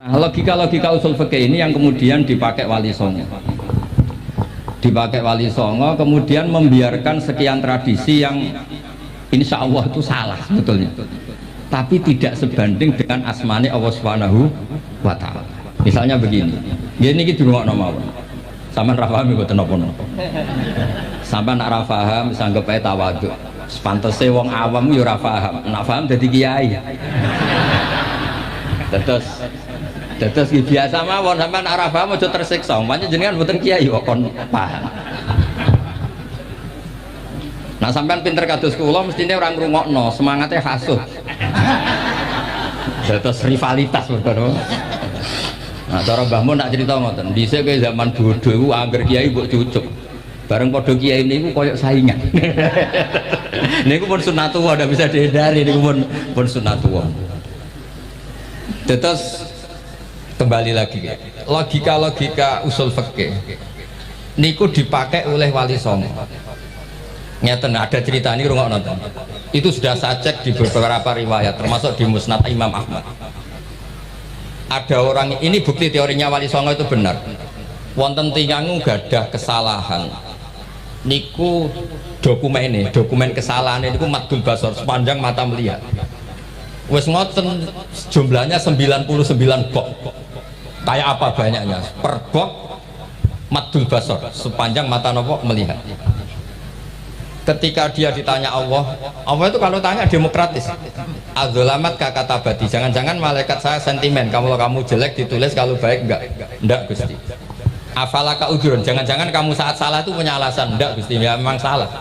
Nah, logika-logika usul fikih ini yang kemudian dipakai Wali Songo. Dipakai Wali Songo kemudian membiarkan sekian tradisi yang insya Allah itu salah sebetulnya. Tapi tidak sebanding dengan asmani Allah Subhanahu wa ta'ala. Misalnya begini. Gini iki dirungokno mawon. Sampeyan ra paham mboten napa-napa. Sampeyan nak ra paham sanggep ae tawadhu. Sepantese wong awam yo ora paham. Nak paham dadi kiai. Terus biasa mawon sampean arah paham aja tersiksa. Umpamanya jenengan mboten kiai kok kon paham. Nah sampean pinter kados kula mestine ora ngrungokno, semangate hasuh. Terus rivalitas betul. Nah cara Mbah Mun nak cerita ngoten, dhisik ke zaman bodho iku angger kiai mbok cucuk. Bareng padha kiai niku koyo saingan. Niku pun sunatullah ndak bisa dihindari, niku pun sunatullah. Terus kembali lagi logika usul fikih niku dipakai oleh Wali Songo. Ngeten ada cerita ini rungokno nonton. Itu sudah saya cek di beberapa riwayat termasuk di Musnad Imam Ahmad. Ada orang ini bukti teorinya Wali Songo itu benar. Wonten tiyang gadah kesalahan. Niku dokumen kesalahan niku madul basor sepanjang mata melihat. Wes ngoten jumlahnya 99 bok. Kayak apa banyaknya? Per bok madul basor sepanjang mata nopo melihat. Ketika dia ditanya Allah itu kalau tanya demokratis. Adzolamat kata bati. Jangan-jangan malaikat saya sentimen. Kalau kamu jelek ditulis, kalau baik enggak Gusti. Afalaka udhurun. Jangan-jangan kamu saat salah itu punya alasan. Enggak Gusti, ya memang salah.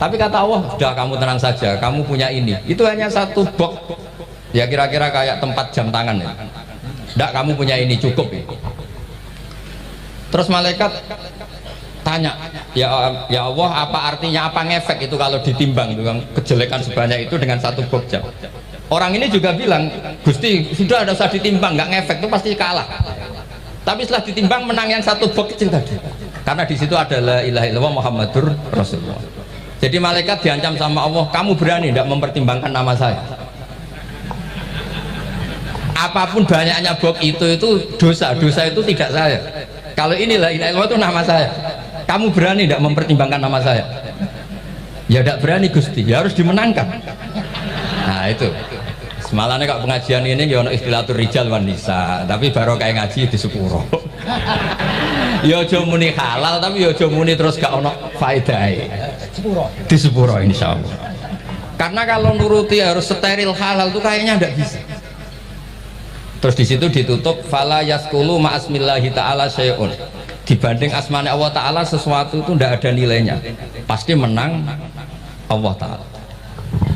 Tapi kata Allah, sudah kamu tenang saja, kamu punya ini. Itu hanya satu box. Ya kira-kira kayak tempat jam tangan ya. Enggak, kamu punya ini cukup ya. Terus malaikat tanya, ya Allah, apa artinya, apa ngefek itu kalau ditimbang dengan kejelekan sebanyak itu dengan satu box jam. Orang ini juga bilang, Gusti sudah ada usah ditimbang, nggak ngefek itu pasti kalah. Tapi setelah ditimbang menang yang satu box kecil tadi. Karena di situ adalah la ilaha illallah Muhammadur Rasulullah. Jadi malaikat diancam sama Allah, kamu berani tidak mempertimbangkan nama saya? Apapun banyaknya box itu dosa itu tidak saya. Kalau inilah ilaha itu nama saya. Kamu berani tidak mempertimbangkan nama saya? Ya tidak berani Gusti, ya harus dimenangkan. Nah itu. Semalahnya kok pengajian ini ya ono istilatur rijal wan nisa, tapi baru kayak ngaji di sepuro. Ya aja muni halal tapi ya aja muni terus gak ono faedahe. Di sepuro insyaallah. Karena kalau nuruti harus steril halal itu kayaknya ndak bisa. Terus di situ ditutup fala yaskulu ma'asmillahi ta'ala syai'un. Dibanding asmane Allah Ta'ala sesuatu itu ndak ada nilainya. Pasti menang Allah Ta'ala.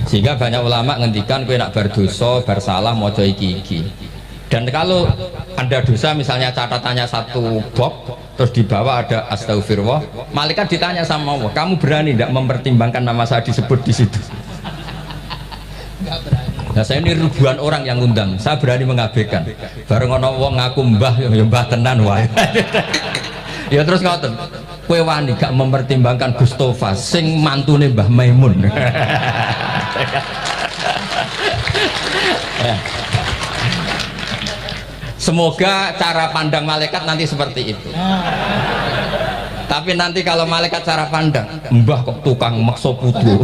Sehingga banyak ulama ngendikan kowe nak berdosa, bersalah maca iki. Dan kalau ada dosa misalnya catatannya satu box terus di bawah ada astagfirullah, malaikat ditanya sama Allah, kamu berani tidak mempertimbangkan nama saya disebut di situ? Nah saya ini ribuan orang yang ngundang, saya berani mengabaikan. Bareng ono wong ngaku mbah ya mbah tenan wae. Ya terus ngoten. Kowe wani gak mempertimbangkan Gustofa sing mantune Mbah Maimun. Ya. Semoga cara pandang malaikat nanti seperti itu. Tapi nanti kalau malaikat cara pandang, mbah kok tukang makso putu.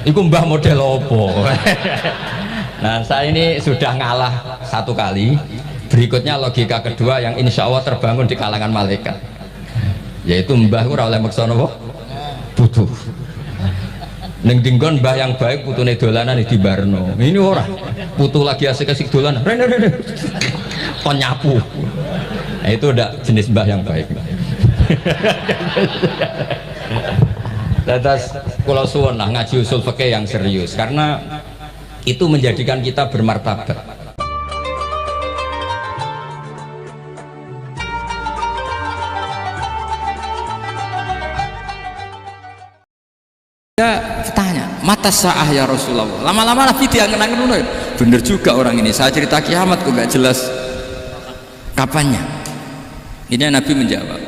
Itu mbah model opo. Nah saya ini sudah ngalah satu kali. Berikutnya logika kedua yang insya Allah terbangun di kalangan malaikat, yaitu mbah ora oleh maksa napa putu. Ning dinggon mbah yang baik putune dolanan di barno. Ini ora putu lagi asik-asik dolanan. Kon nyapu. Nah, itu udah jenis mbah yang baik. Lantas kula suwun lah ngaji usul fikih yang serius karena itu menjadikan kita bermartabat. Dia tanya, mata sa'ah ya Rasulullah. Lama-lama Nabi diangen-angen ngono. Bener juga orang ini. Saya cerita kiamat kok gak jelas kapannya. Ini Nabi menjawab.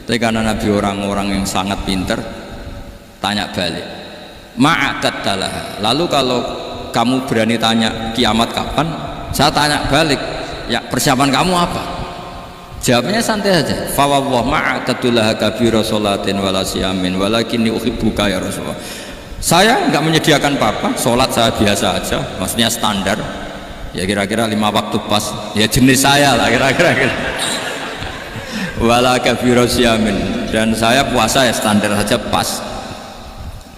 Tapi karena Nabi orang-orang yang sangat pinter, tanya balik. Ma'atat dalah. Lalu kalau kamu berani tanya kiamat kapan, saya tanya balik, ya persiapan kamu apa? Jawabnya santai aja. Fa wallah ma'atadullah kabira sholatin wala siyamin walakinni uhibbuka ya Rasulullah. Saya enggak menyediakan apa-apa, sholat saya biasa aja, maksudnya standar. Ya kira-kira 5 waktu pas. Ya jenis saya lah kira-kira. Wala kabira siyamin, dan saya puasa ya standar saja pas.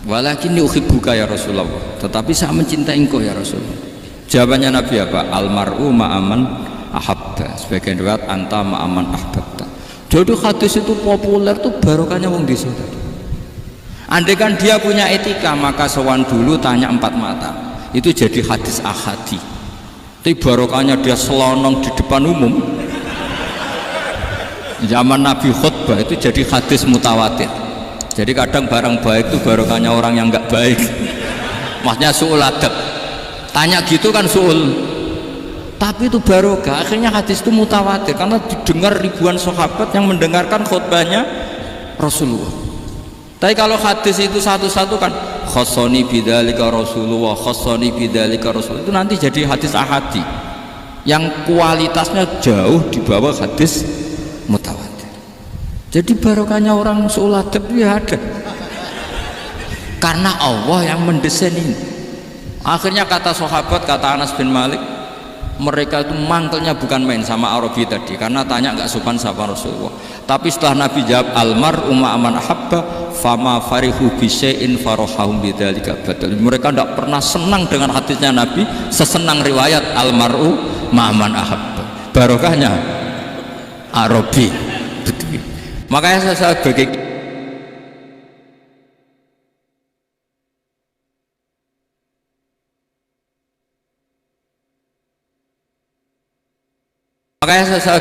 Walakinni uhibbuka ya Rasulullah. Tetapi saya mencintai engkau ya Rasulullah. Jawabannya Nabi apa? Almar'u ma'aman ahabba. Sebagian riwayat anta ma'aman ahbabta. Jadi hadis itu populer tuh barokahnya wong desa tadi. Andai kan dia punya etika, maka sowan dulu tanya 4 mata. Itu jadi hadis ahadi. Tapi barokahnya dia selonong di depan umum. Zaman Nabi khutbah itu jadi hadis mutawatir. Jadi kadang barang baik itu barokahnya orang yang enggak baik. Maksudnya su'ul adab. Tanya gitu kan su'ul. Tapi itu barokah. Akhirnya hadis itu mutawatir karena didengar ribuan sahabat yang mendengarkan khutbahnya Rasulullah. Tapi kalau hadis itu satu-satu kan khassani bidzalika Rasulullah, khassani bidzalika Rasulullah, itu nanti jadi hadis ahadi yang kualitasnya jauh di bawah hadis mutawatir. Jadi barokahnya orang su'ul adab ya ada karena Allah yang mendesain ini. Akhirnya kata sahabat, kata Anas bin Malik, mereka itu mangkelnya bukan main sama Arabi tadi karena tanya nggak sopan sama Rasulullah. Tapi setelah Nabi jawab almar'u ma'aman ahabba fama farihu bisyai'in farahahum bidzalika badal. Mereka tidak pernah senang dengan hadisnya Nabi sesenang riwayat almar'u ma'aman ahabba. Barokahnya Arabi. Makanya saya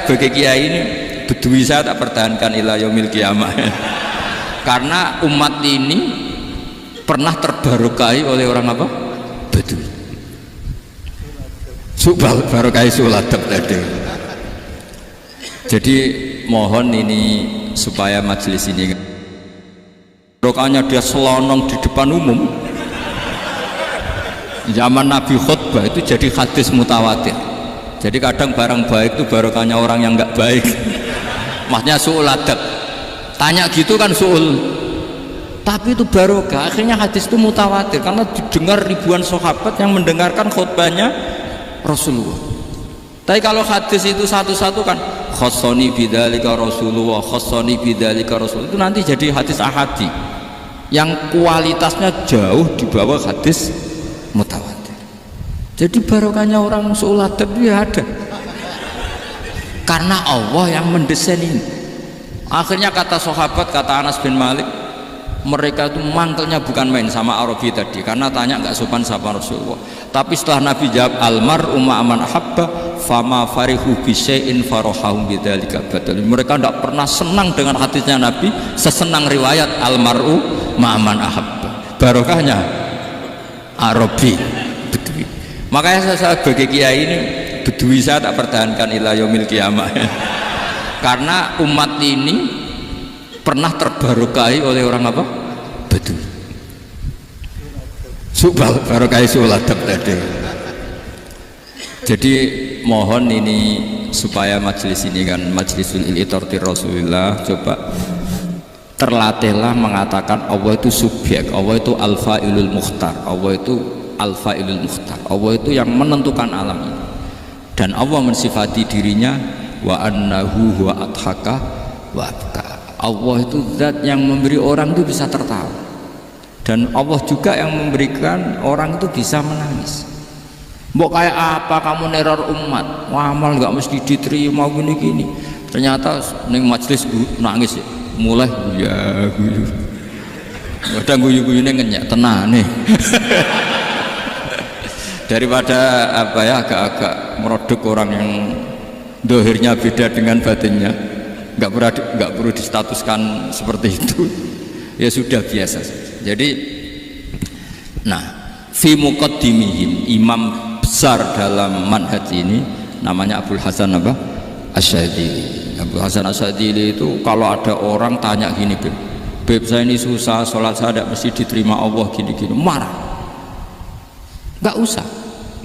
sebagai kiai ini bedui saya tak pertahankan ila yaumil qiyamah. Karena umat ini pernah terbarokai oleh orang apa? Bedui. Subal barokai suladab tadi. Jadi mohon ini supaya majelis ini barokahnya dia selonong di depan umum. Zaman Nabi khutbah itu jadi hadis mutawatir. Jadi kadang barang baik itu barokahnya orang yang enggak baik. Maksudnya su'ul adab. Tanya gitu kan su'ul. Tapi itu barokah. Akhirnya hadis itu mutawatir karena didengar ribuan sahabat yang mendengarkan khutbahnya Rasulullah. Tapi kalau hadis itu satu-satu kan khassani bidzalika Rasulullah, khassani bidzalika Rasulullah, itu nanti jadi hadis ahadi yang kualitasnya jauh di bawah hadis mutawatir. Jadi barokahnya orang su'ul adab ya ada karena Allah yang mendesain ini. Akhirnya kata sahabat, kata Anas bin Malik, mereka itu mangkelnya bukan main sama Arabi tadi karena tanya nggak sopan sama Rasulullah. Tapi setelah Nabi jawab almar'u ma'aman ahabba fama farihu bisyai'in farahahum bidzalika badal. Mereka tidak pernah senang dengan hadisnya Nabi sesenang riwayat almar'u ma'aman ahabba. Barokahnya Arabi. Bedui. Makanya saya sebagai kiai ini bedui saya tak pertahankan ila yaumil qiyamah. Karena umat ini pernah terbarokai oleh orang apa? Bedui. Subal barokai suladab tadi. Jadi mohon ini supaya majelis ini kan majlisul iltorti Rasulullah, coba terlatihlah mengatakan Allah itu subjek, Allah itu al-fa'ilul mukhtar, Allah itu al-fa'ilul mukhtar, Allah itu yang menentukan alam ini. Dan Allah mensifati dirinya wa annahu huwa adhaka wa abka. Allah itu zat yang memberi orang itu bisa tertawa, dan Allah juga yang memberikan orang itu bisa menangis. Mbok kayak apa kamu neror umat, amal nggak mesti diterima gini-gini. Ternyata ning majelis nangis ya. Mulai ya guyu. Kadang guyu-guyune ngenyak tenan nih. Daripada apa ya agak-agak merodok orang yang dohirnya beda dengan batinnya, nggak perlu distatuskan seperti itu. Ya sudah biasa. Jadi, nah, fi muqaddimihim, imam besar dalam manhaj ini namanya Abul Hasan apa? Asyadzili. Abul Hasan Asyadzili itu kalau ada orang tanya gini, Beb saya ini susah, sholat saya tidak mesti diterima Allah, gini-gini, marah. nggak usah.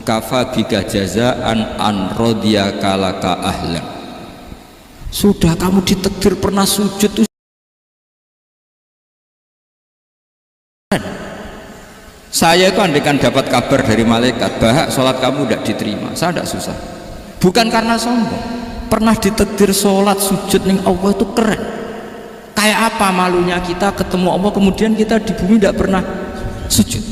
Kafa bika jazaan an radiyaka laka ahlan. Sudah kamu ditakdir pernah sujud tuh. Saya itu andaikan dapat kabar dari malaikat bahwa sholat kamu tidak diterima, saya tidak susah. Bukan karena sombong. Pernah ditakdir sholat sujud ning Allah itu keren. Kayak apa malunya kita ketemu Allah kemudian kita di bumi tidak pernah sujud.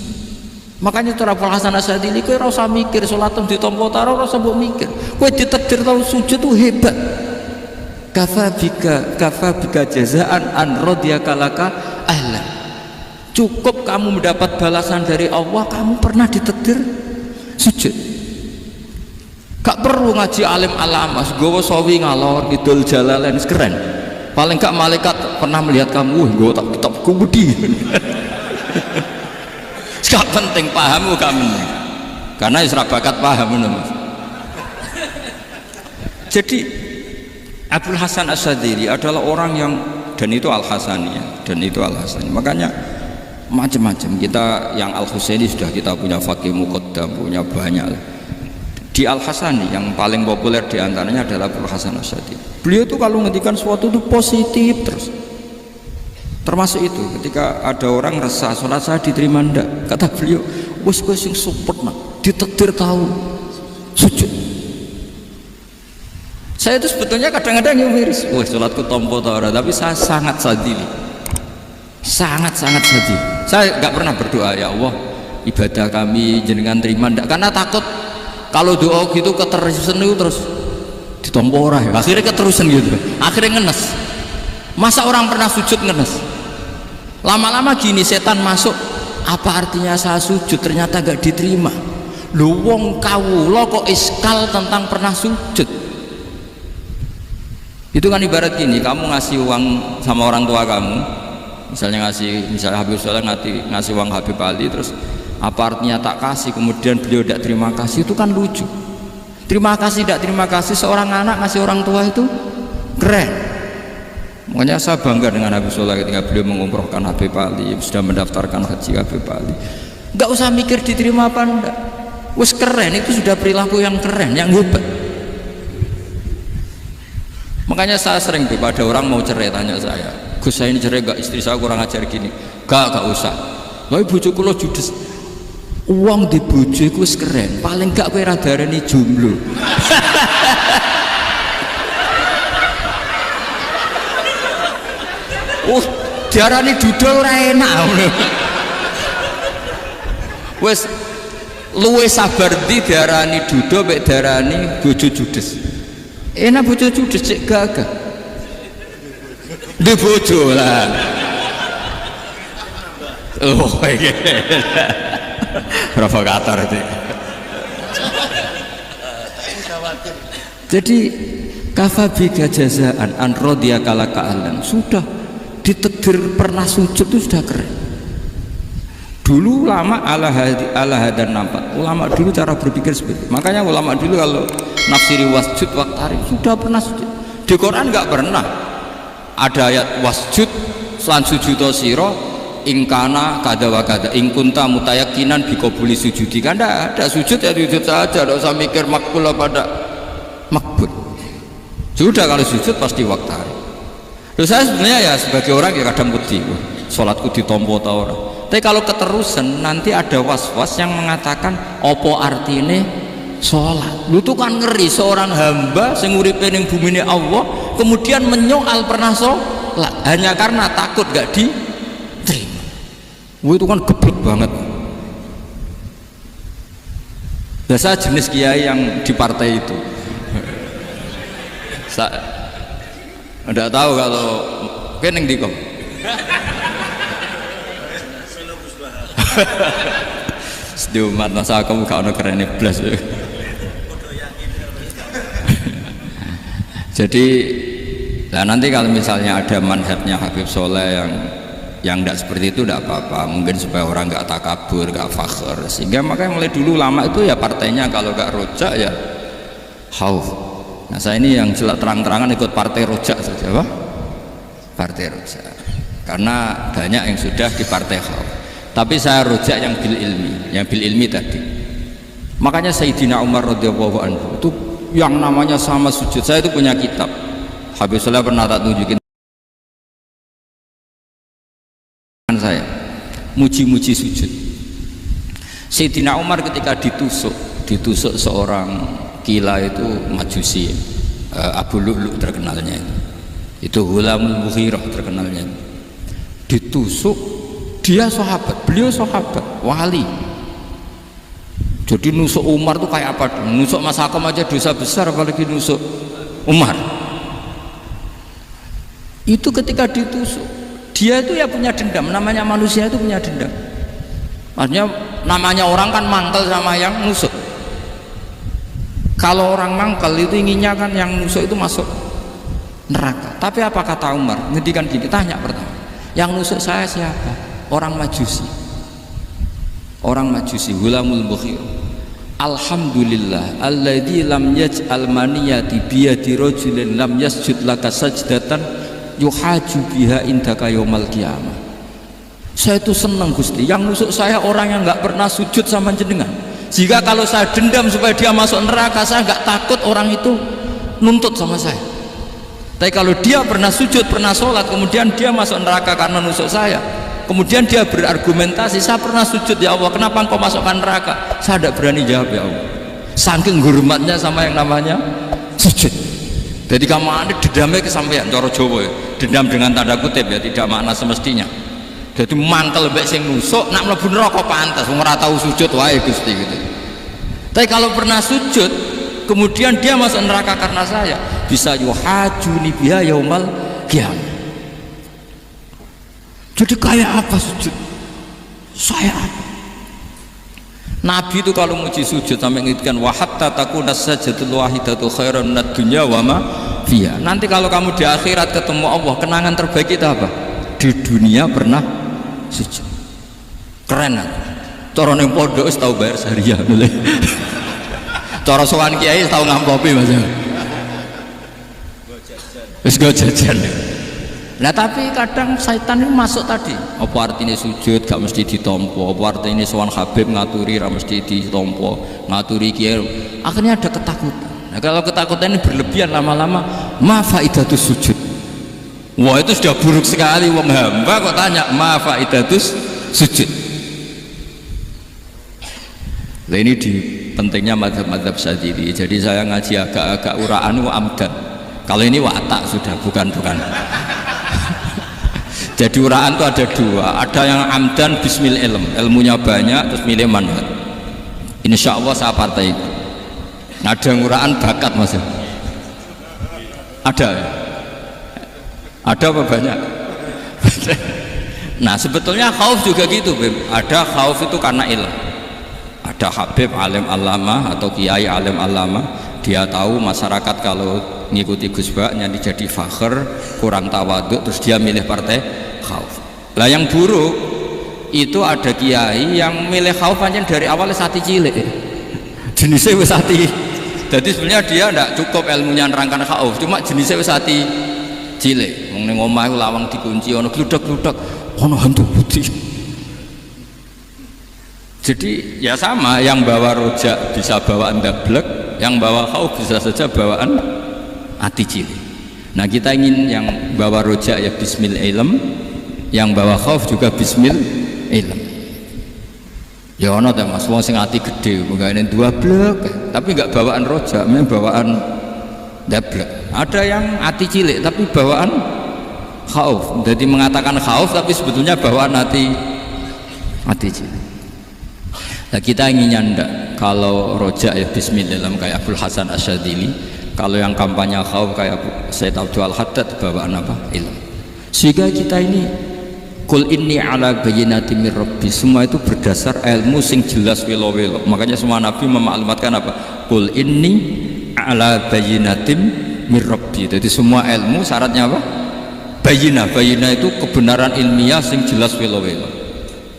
Makanya cara Abul Hasan Asyadzili kowe ora usah mikir sholat di tompo taro, ora usah mbok mikir. Kowe ditakdir tau sujud itu hebat. Kafa bika jazaan an radiyaka laka ahlan. Cukup kamu mendapat balasan dari Allah, kamu pernah ditakdir sujud. Gak perlu ngaji alim alamas, gowo sawi ngalor idul jalalain keren. Paling gak malaikat pernah melihat kamu, gowo tak kitab kubudi. Gak penting pahamu kamu, karena isra bakat paham. Jadi Abul Hasan Asyadzili adalah orang yang, dan itu Al-Hasaniyah, dan itu Al-Hasani. Makanya macam-macam kita yang Al-Husaini sudah kita punya Faqih Muqaddam, punya banyak. Di Al-Hasani yang paling populer diantaranya adalah Abul Hasan Asyadzili. Beliau tuh kalau ngendikan sesuatu itu positif terus. Termasuk itu ketika ada orang resah sholat saya diterima ndak, kata beliau wis kowe sing sempurna ditakdir tahu sujud. Saya itu sebetulnya kadang-kadang miris, wah sholatku tompo ta ora, tapi saya sangat sadili, sangat-sangat sadili. Saya nggak pernah berdoa ya Allah ibadah kami jenengan terima ndak, karena takut kalau doa gitu keterusan itu terus ditompo ora ya, akhirnya keterusan gitu, akhirnya ngenes. Masa orang pernah sujud ngenes? Lama-lama gini setan masuk, apa artinya saya sujud ternyata gak diterima. Lu wong kawula kok iskal tentang pernah sujud. Itu kan ibarat gini, kamu ngasih uang sama orang tua kamu, misalnya Habib Soleh ngasih uang Habib Ali, terus apa artinya tak kasih, kemudian beliau tidak terima kasih, itu kan lucu. Terima kasih tidak terima kasih, seorang anak ngasih orang tua itu keren. Makanya saya bangga dengan Habib Soleh ketika beliau mengumrohkan Habib Ali, sudah mendaftarkan haji Habib Ali. Nggak usah mikir diterima apa enggak, wes keren, itu sudah perilaku yang keren, yang hebat. Makanya saya sering pada orang mau cerai tanya saya, Gus saya ini cerai gak, istri saya kurang ajar gini. Gak usah. Tapi bojoku lo judes. Uang di bojoku keren, paling gak kowe radarani jomblo. Diarani dudul ora enak. Wes luwe sabar di diarani dudul mek diarani bojo judes. Enak bojo judes cek gagah. Di bojo lah. Oh iya. Provokator itu. Jadi kafabika jazaan an radiyaka laka ahlan, sudah ditakdir pernah sujud itu sudah keren. Dulu ulama ala hadan nampak, ulama dulu cara berpikir seperti itu. Makanya ulama dulu kalau nafsiri wasjud waktari sudah pernah sujud. Di Quran nggak pernah ada ayat wasjud lan sujudo siro ingkana kada wa kada ingkunta mutayakinan bikobuli sujudi, kan ada sujud ya sujud saja, tidak usah mikir makbul apa tidak makbul. Sudah kalau sujud pasti waktari. Terus saya sebenarnya ya sebagai orang ya kadang wedi, sholatku ditompo tau ora. Tapi kalau keterusan nanti ada was-was yang mengatakan opo artine sholat. Lu tuh kan ngeri seorang hamba sing uripe ning bumine Allah kemudian menyoal pernah sholat hanya karena takut gak diterima. Itu kan geblek banget. Biasa jenis kiai yang di partai itu. Saya enggak tahu kalau keneng dikom. Sedumat masa kamu gak ada keren blas. Jadi nah nanti kalau misalnya ada manhajnya Habib Soleh yang tidak seperti itu tidak apa-apa, mungkin supaya orang nggak takabur, nggak fakhr, sehingga makanya mulai dulu lama itu ya partainya kalau nggak rojak ya khauf. Nah saya ini yang jelas terang-terangan ikut partai rojak saja, apa? Partai rojak, karena banyak yang sudah di partai khauf. Tapi saya rojak yang bil ilmi tadi. Makanya Sayyidina Umar radhiyallahu anhu itu yang namanya sama sujud. Saya itu punya kitab, Habib Soleh pernah tak tunjukin saya, muji-muji sujud. Sayyidina Umar ketika ditusuk seorang kila itu Majusi, Abu Lu'lu' terkenalnya itu Ghulamul Mughirah terkenalnya, ditusuk, dia sahabat, beliau sahabat wali. Jadi nusuk Umar tuh kayak apa? Nusuk Mas Hakom aja dosa besar, apalagi nusuk Umar. Itu ketika ditusuk, dia itu ya punya dendam. Namanya manusia itu punya dendam. Maksudnya namanya orang kan mangkel sama yang nusuk. Kalau orang mangkel itu inginnya kan yang nusuk itu masuk neraka. Tapi apa kata Umar? Ngedikan gini, tanya pertama, yang nusuk saya siapa? Orang Majusi. Orang Majusi, Ghulamul Mughirah. Alhamdulillah alladzi lam yaj'al maniyati biyadi rajulin lam yasjud laka sajdatan yuhaju biha indaka yaumal qiyamah. Saya itu senang Gusti, yang nusuk saya orang yang nggak pernah sujud sama jenengan. Jika kalau saya dendam supaya dia masuk neraka, saya nggak takut orang itu nuntut sama saya. Tapi kalau dia pernah sujud, pernah sholat, kemudian dia masuk neraka karena nusuk saya, kemudian dia berargumentasi, saya pernah sujud ya Allah, kenapa engkau masukkan neraka? Saya tidak berani jawab ya Allah, saking hormatnya sama yang namanya sujud. Jadi kamu ada dendamnya kesampaian, cara Jawa ya, dendam dengan tanda kutip ya, tidak makna semestinya. Jadi mantel mbek sing nusuk, nak mlebu neraka pantes, wong ora tau sujud wae Gusti gitu. Tapi kalau pernah sujud, kemudian dia masuk neraka karena saya, bisa yuhajuni biha yaumal qiyamah. Jadi kayak apa sujud? Saya apa? Nabi itu kalau muji sujud sampai ngitkan wa hatta takuna sajdatul wahidatu khairan minad dunya wa ma fiha. Nanti kalau kamu di akhirat ketemu Allah, kenangan terbaik kita apa? Di dunia pernah sujud. Keren kan? Cara ning pondok wis tau bayar syariah mulai. Cara sowan kiai tau ngampopi Mas. Wis go jajan. Nah tapi kadang syaitan itu masuk tadi. Apa artinya sujud gak mesti ditompo, apa artinya sowan Habib ngaturi gak mesti ditompo, ngaturi kiai. Akhirnya ada ketakutan. Nah kalau ketakutan ini berlebihan lama-lama, ma faidatus sujud. Wah itu sudah buruk sekali. Wong hamba kok tanya ma faidatus sujud. Nah ini di pentingnya mazhab-mazhab Syadzili. Jadi saya ngaji agak-agak uraan wa amdan. Kalau ini watak sudah bukan. Jadi uraan itu ada dua, ada yang amdan bismil ilm, ilmunya banyak terus milih manhaj. Insya Allah saya partai itu. Ada yang uraan bakat Mas. Ada ya? Ada apa banyak? Nah sebetulnya khauf juga gitu Beb. Ada khauf itu karena ilmu. Ada Habib alim alama atau kiai alim alama, dia tahu masyarakat kalau ngikuti Gus Baknya jadi fakhr, kurang tawaduk, terus dia milih partai khauf. Lah yang buruk itu ada kiai yang milih khauf aja dari awalnya sati cilik, jenisnya wis sati. Jadi sebenarnya dia tidak cukup ilmunya nerangkan khauf, cuma jenisnya wis sati cilik. Wong ning omah iku lawang dikunci, ono gludak-gludak, ono hantu putih. Jadi ya sama, yang bawa rojak bisa bawaan dablek, yang bawa khauf bisa saja bawaan hati cilik. Nah kita ingin yang bawa rojak ya bismil ilm, yang bawa khauf juga bismil ilm. Ya ono ta Mas, wong sing ati gede menggawe dua blek tapi enggak bawaan rojak, memang bawaan dablek. Ada yang hati cilik tapi bawaan khauf. Jadi mengatakan khauf tapi sebetulnya bawaan hati cilik. Nah kita inginnya ndak, kalau rojak ya bismillah kayak Abdul Hasan Asyadzili, kalau yang kampanye khauf kayak Said Abdul Haddad bawaan apa? Ilmu. Sehingga kita ini kul inni ala bayyinatin mir rabbi, semua itu berdasar ilmu sing jelas welo-welo. Makanya semua nabi memaklumatkan apa? Kul inni ala bayyinatin mir rabbi. Jadi semua ilmu syaratnya apa? Bayyinah itu kebenaran ilmiah sing jelas welo-welo.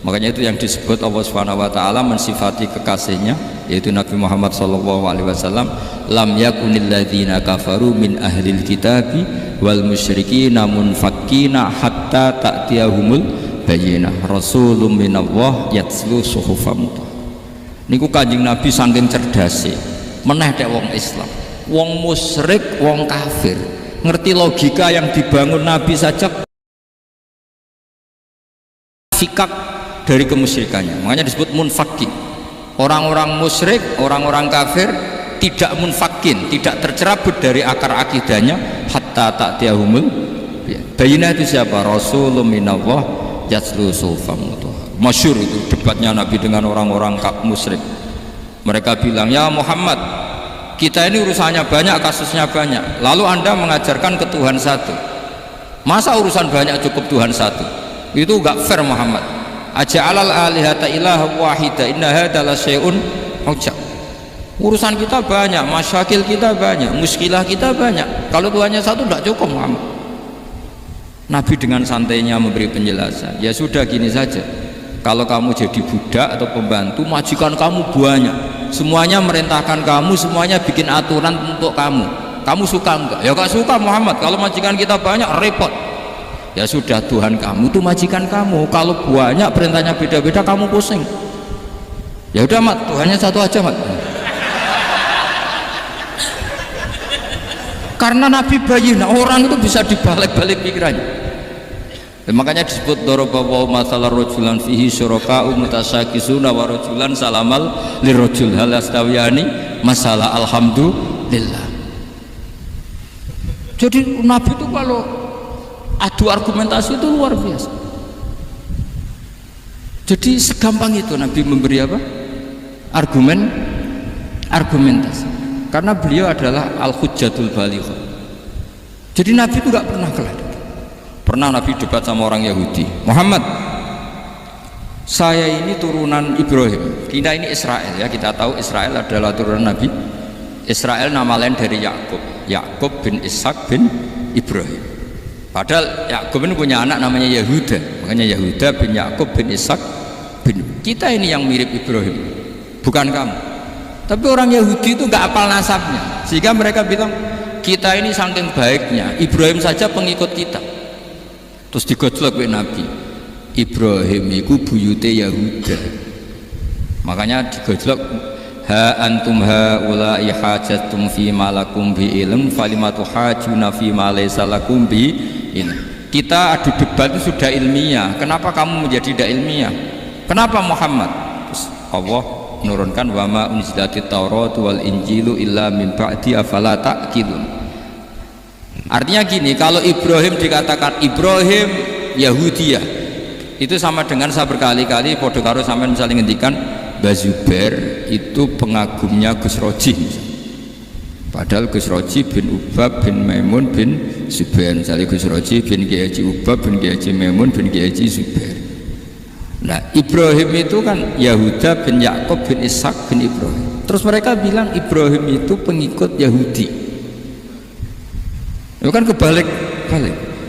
Makanya itu yang disebut Allah Subhanahu wa taala mensifati kekasihnya yaitu Nabi Muhammad sallallahu alaihi wasallam, lam yakunil ladzina kafaru min ahlil kitabi wal musyrikina munfakkina hatta ta'tiyahumul bayyinah rasulun minallah yatslu suhufam. Niku Kanjeng Nabi saking cerdase meneh dek wong Islam, wong musyrik, wong kafir ngerti logika yang dibangun Nabi saja sikap dari kemusyrikannya, makanya disebut munfakin. Orang-orang musyrik, orang-orang kafir tidak munfakin, tidak tercerabut dari akar akidahnya hatta ta'tiyahumul bayyinah. Itu siapa? Rasulun minallah yatlu suhufan mutahharah. Masyhur itu debatnya Nabi dengan orang-orang musyrik. Mereka bilang, ya Muhammad, kita ini urusannya banyak, kasusnya banyak, lalu anda mengajarkan ke Tuhan satu, masa urusan banyak cukup Tuhan satu? Itu enggak fair Muhammad. Aja'alal alihata ilaha wahida inna hadza la syai'un ujab. Urusan kita banyak, masyakil kita banyak, muskilah kita banyak, kalau Tuhannya satu enggak cukup Muhammad. Nabi dengan santainya memberi penjelasan, ya sudah gini saja, kalau kamu jadi budak atau pembantu, majikan kamu banyak, semuanya merintahkan kamu, semuanya bikin aturan untuk kamu, kamu suka enggak? Ya enggak suka Muhammad, kalau majikan kita banyak repot. Ya sudah, Tuhan kamu itu majikan kamu, kalau banyak perintahnya beda-beda kamu pusing. Ya udah mat, Tuhannya satu aja mat. Karena Nabi bayyinah, orang itu bisa dibalik-balik pikirannya. Makanya disebut daraballahu mathalan rajulan fihi syuraka'u mutasyakisuna wa rajulan salamal lirajul hal yastawiyani masalah alhamdulillah. Jadi Nabi itu kalau adu argumentasi itu luar biasa. Jadi segampang itu Nabi memberi apa? Argumentasi. Karena beliau adalah al-hujjatul balighah. Jadi Nabi itu gak pernah kelewat. Pernah Nabi debat sama orang Yahudi, Muhammad, saya ini turunan Ibrahim, kita ini Israel ya, kita tahu Israel adalah turunan Nabi Israel, nama lain dari Yakub bin Ishak bin Ibrahim. Padahal Yakub ini punya anak namanya Yahuda, makanya Yahuda bin Yakub bin Ishak bin. Kita ini yang mirip Ibrahim, bukan kamu. Tapi orang Yahudi itu nggak apal nasabnya, sehingga mereka bilang kita ini saking baiknya Ibrahim saja pengikut kita. Terus digojlok oleh Nabi, Ibrahim itu buyute Yahuda, makanya digojlok, ha antum haula'i hajatum fi malakum bi ilm falimatu hajuna fi ma laysa lakum bi ilm. Kita adu debat itu sudah ilmiah, kenapa kamu menjadi tidak ilmiah? Kenapa Muhammad? Terus Allah menurunkan wa ma unzilatit taurat wal injilu illa min ba'di afala ta'qilun. Artinya gini, kalau Ibrahim dikatakan Ibrahim Yahudiyah, itu sama dengan saya berkali-kali podo karo sampean misalnya ngendikan Mbah Zubair itu pengagumnya Gus Roji, padahal Gus Roji bin Ubab bin Maimun bin Zubair, misalnya Gus Roji bin Kiai Haji Ubab bin Kiai Haji Maimun bin Kiai Haji Zubair. Nah Ibrahim itu kan Yahuda bin Yakub bin Ishak bin Ibrahim. Terus mereka bilang Ibrahim itu pengikut Yahudi. Itu kan kebalik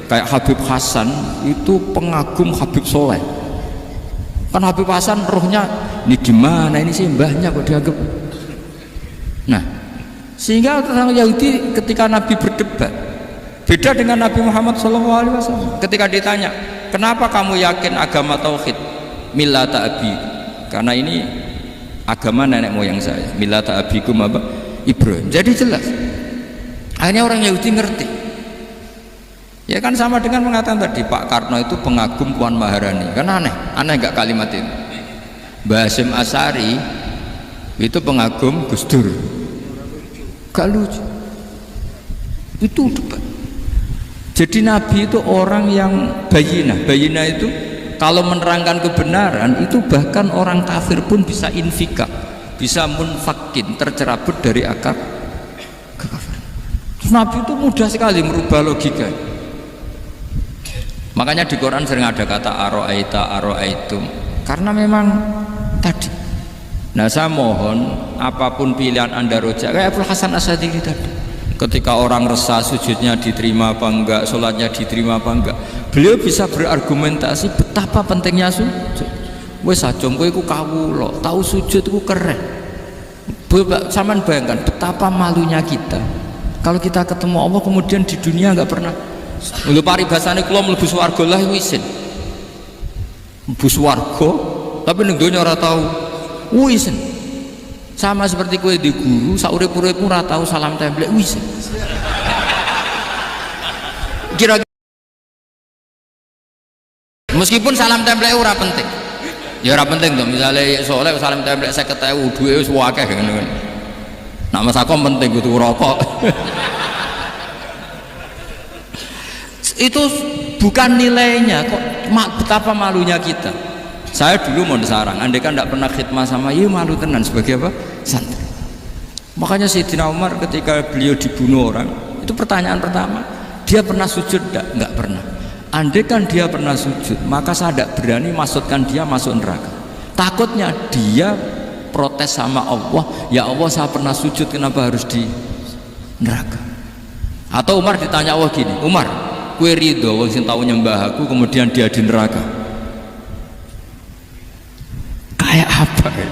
kayak Habib Hasan itu pengagum Habib Soleh. Kan Habib Hasan rohnya ini gimana ini sih mbahnya kok dianggap. Nah sehingga orang Yahudi ketika Nabi berdebat beda dengan Nabi Muhammad SAW. Ketika ditanya kenapa kamu yakin agama tauhid, millata abi, karena ini agama nenek moyang saya, millata abikum apa? Ibrahim. Jadi jelas akhirnya orang Yahudi ngerti. Ya kan sama dengan mengatakan tadi Pak Karno itu pengagum Puan Maharani, kan aneh nggak kalimat itu. Mbah Hasyim Asy'ari itu pengagum Gus Dur, gak lucu itu debat. Jadi Nabi itu orang yang bayinah itu kalau menerangkan kebenaran itu bahkan orang kafir pun bisa infikak, bisa munfakin, tercerabut dari akar kekafiran. Nabi itu mudah sekali merubah logika. Makanya di Quran sering ada kata aro'aitum, karena memang tadi. Nah saya mohon apapun pilihan anda rojak kayak Abul Hasan Asy'adili tadi, ketika orang resah sujudnya diterima apa enggak, sholatnya diterima apa enggak, beliau bisa berargumentasi betapa pentingnya sujud. Wes sajong kowe iku kawula, tahu sujud iku keren. Saman bayangkan betapa malunya kita kalau kita ketemu Allah kemudian di dunia enggak pernah. Lho paribasane kula mlebu swarga lah isin. Mlebu swarga tapi ning donya ora tau isin. Sama seperti kue di guru, saurip-uripmu ora tau salam templek wis. Kira-kira meskipun salam templek ora penting. Ya ora penting to, misale soleh salam templek 50.000 duwe wis akeh ngono. Nak masakom penting kudu rokok. Itu bukan nilainya kok, betapa malunya kita. Saya dulu mau sarang, andai kan tidak pernah khidmah sama, iya malu tenan sebagai apa? Santri. Makanya Sayyidina Umar ketika beliau dibunuh orang, itu pertanyaan pertama, dia pernah sujud enggak? Enggak pernah. Andai kan dia pernah sujud, maka saya tidak berani masukkan dia masuk neraka. Takutnya dia protes sama Allah, ya Allah saya pernah sujud, kenapa harus di neraka? Atau Umar ditanya Allah gini, Umar, kue ridho wong sing tau nyembah aku kemudian dia di neraka, kayak apa ya?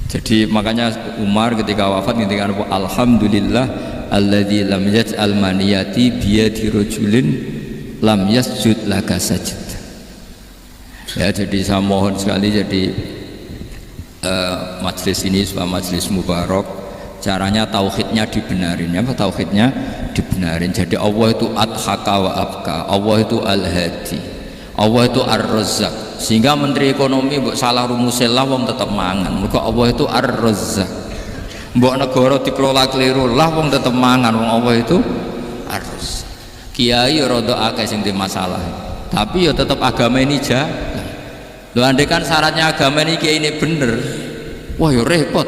Jadi makanya Umar ketika wafat ketika alhamdulillah alladzi lam yaj'al maniyati biyadi rajulin lam yasjud laka sajid. Ya, jadi saya mohon sekali, jadi majelis ini sebuah majelis mubarak, caranya tauhidnya dibenarin. Apa tauhidnya dibenarin? Jadi Allah itu adhaka wa abka, Allah itu al-hadi, Allah itu ar-razzaq. Sehingga menteri ekonomi mbok salah rumusillah wong tetep mangan. Mergo Allah itu ar-razzaq. Mbok negara dikelola keliru lah wong tetep mangan, wong Allah itu ar-razzaq. Kiai rada akeh sing di masalah, tapi ya tetep agama ini jalan. Lho andai kan syaratnya agama ini kiai ini bener, wah ya repot.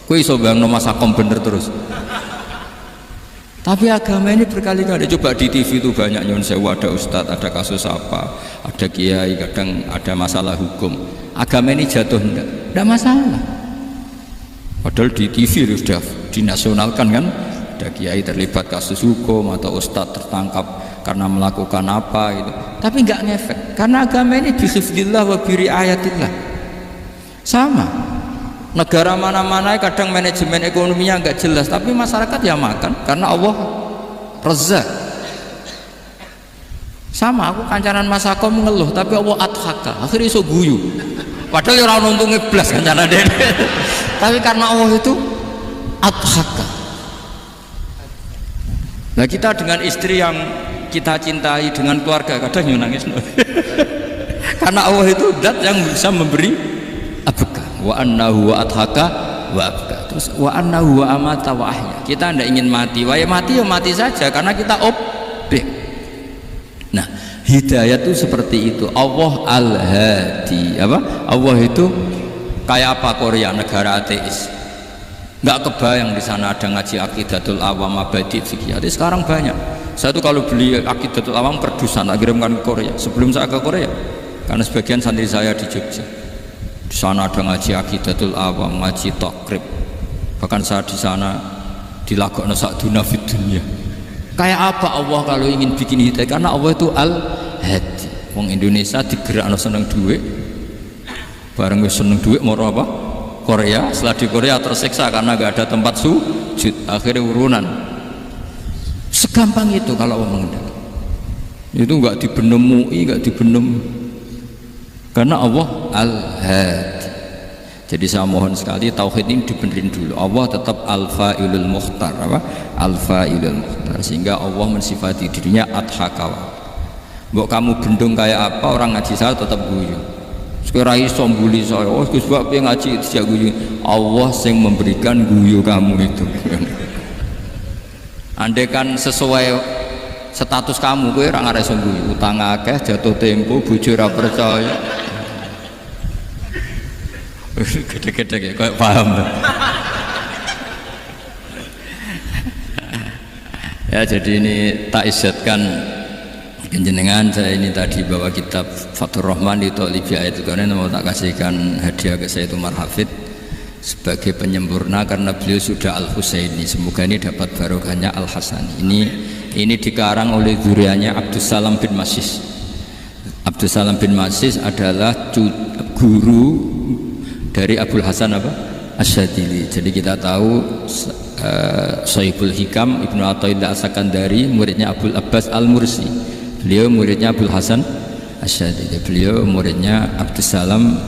Kowe iso bayangno masakom bener terus. Tapi agama ini berkali-kali, coba di TV itu banyak nyun sewu, ada ustadz, ada kasus apa, ada kiai, kadang ada masalah hukum. Agama ini jatuh enggak masalah. Padahal di TV sudah dinasionalkan kan, ada kiai terlibat kasus hukum atau ustadz tertangkap karena melakukan apa itu. Tapi enggak ngefek, karena agama ini bihifdillah wa biriayatillah. Sama. Negara mana-mana kadang manajemen ekonominya nggak jelas, tapi masyarakat ya makan karena Allah Razzaq. Sama, aku kancanan masakom ngeluh, tapi Allah adhaka, akhirnya iso guyu. Padahal orang untungnya blas kancanan dia. Tapi karena Allah itu adhaka. Nah kita dengan istri yang kita cintai, dengan keluarga kadang nangis. Karena Allah itu zat yang bisa memberi abka. Wa annahu wa adhaka wa abka. Terus wa annahu wa amata wa ahya. Kita tidak ingin mati, wah mati ya mati saja karena kita objek. Nah hidayah itu seperti itu. Allah al-hadi, apa? Allah itu kayak apa? Korea, negara ateis, nggak kebayang di sana ada ngaji Aqidatul Awam, Abadi Fikih. Sekarang banyak. Saya tuh kalau beli Aqidatul Awam perdusan, tak kirimkan ke Korea. Sebelum saya ke Korea, karena sebagian santri saya di Jogja, di sana ada ngaji Aqidatul Awam, ngaji takrib. Bahkan saya di sana dilakokno sakduna fid dunya. Kayak apa Allah kalau ingin bikin hidayah? Karena Allah itu al-hadi. Wong Indonesia digerakno seneng duit, bareng wis seneng duit moro apa? Korea. Setelah di Korea tersiksa karena gak ada tempat sujud, akhirnya urunan. Segampang itu kalau Allah mengendaki. Itu nggak dibenem MUI, nggak dibenem, karena Allah al-hadi. Jadi saya mohon sekali tauhid ini dibenerin dulu. Allah tetap al-fa'ilul mukhtar, apa? Al-fa'ilul mukhtar, sehingga Allah mensifati dirinya adhaka. Mbok kamu bendung kayak apa, orang ngaji saya tetap guyu. Sekarang iso mbuli saya, oh Gus Bak piye ngaji tidak guyu. Allah yang memberikan guyu kamu itu. Andai kan sesuai status kamu, kowe ora ngarep iso guyu. Utang akeh, jatuh tempo, bojo ora percaya. Gede-gede ya, kayak paham. Ya jadi ini tak isyatkan jenengan saya ini tadi bawa kitab Fathur Rahman di Libya itu, karena mau tak kasihkan hadiah ke saya itu Marhafid sebagai penyempurna karena beliau sudah Al-Husaini. Semoga ini dapat barokahnya Al-Hasani. Ini dikarang oleh zurianya Abdussalam bin Masis. Abdussalam bin Masis adalah guru dari Abul Hasan apa? Asyadili. Jadi kita tahu Sahibul Hikam Ibnu Athaillah As-Sakandari muridnya Abul Abbas Al-Mursi. Beliau muridnya Abul Hasan Asyadili. Beliau muridnya Abdussalam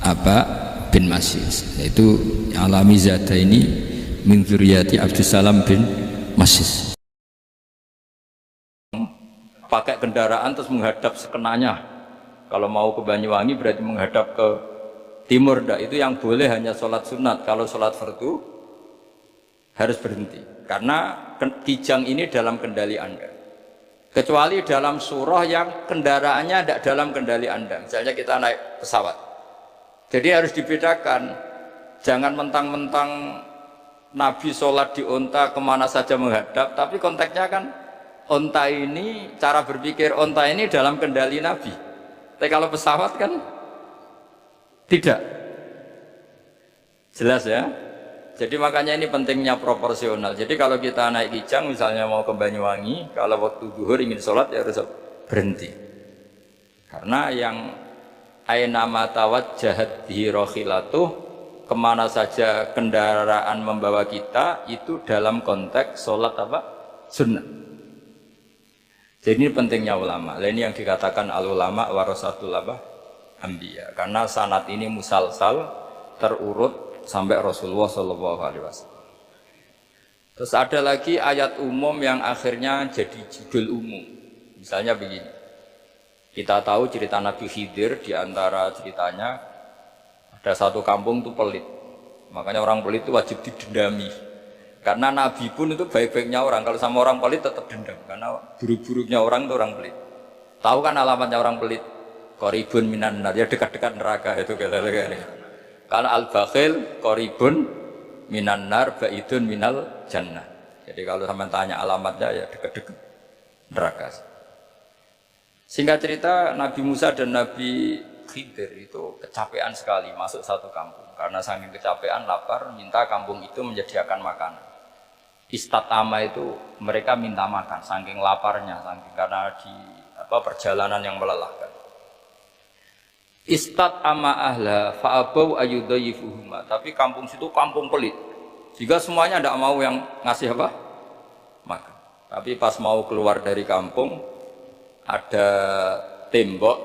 Aba bin Masis, yaitu Alami Zada ini min dzurriyyati Abdussalam bin Masis. Pakai kendaraan terus menghadap sekenanya. Kalau mau ke Banyuwangi berarti menghadap ke timur. Itu yang boleh hanya sholat sunat. Kalau sholat fardu harus berhenti. Karena Kijang ini dalam kendali Anda. Kecuali dalam surah yang kendaraannya tidak dalam kendali Anda. Misalnya kita naik pesawat. Jadi harus dibedakan. Jangan mentang-mentang Nabi sholat di onta kemana saja menghadap. Tapi konteksnya kan onta ini, cara berpikir onta ini dalam kendali Nabi. Tapi kalau pesawat kan tidak. Jelas ya. Jadi makanya ini pentingnya proporsional. Jadi kalau kita naik Kijang misalnya mau ke Banyuwangi, kalau waktu duhur ingin sholat ya harus berhenti. Karena yang aina matawajjahat bihi rakhilatuh, kemana saja kendaraan membawa kita itu dalam konteks sholat apa? Sunnah. Jadi ini pentingnya ulama. Ini yang dikatakan al ulama warasatul apa? Anbiya. Karena sanad ini musalsal terurut sampai Rasulullah SAW. Terus ada lagi ayat umum yang akhirnya jadi judul umum. Misalnya begini. Kita tahu cerita Nabi Khidir, di antara ceritanya ada satu kampung itu pelit. Makanya orang pelit itu wajib didendami. Karena Nabi pun itu baik-baiknya orang. Kalau sama orang pelit tetap dendam. Karena buruk-buruknya orang itu orang pelit. Tahu kan alamatnya orang pelit? Qoribun minan nar, ya dekat-dekat neraka itu kata-kata. Karena al-bakhil qoribun minan nar, ba'idun minal jannah. Jadi kalau sama tanya alamatnya ya dekat-dekat neraka. Singkat cerita, Nabi Musa dan Nabi Khidir itu kecapean sekali masuk satu kampung. Karena saking kecapean, lapar, minta kampung itu menyediakan makanan. Istatama itu mereka minta makan, saking laparnya, saking karena di perjalanan yang melelahkan. Istatama ahla fa'abau ayyudayifuhuma. Tapi kampung situ kampung pelit. Jika semuanya tidak mau yang ngasih apa? Makan. Tapi pas mau keluar dari kampung, ada tembok,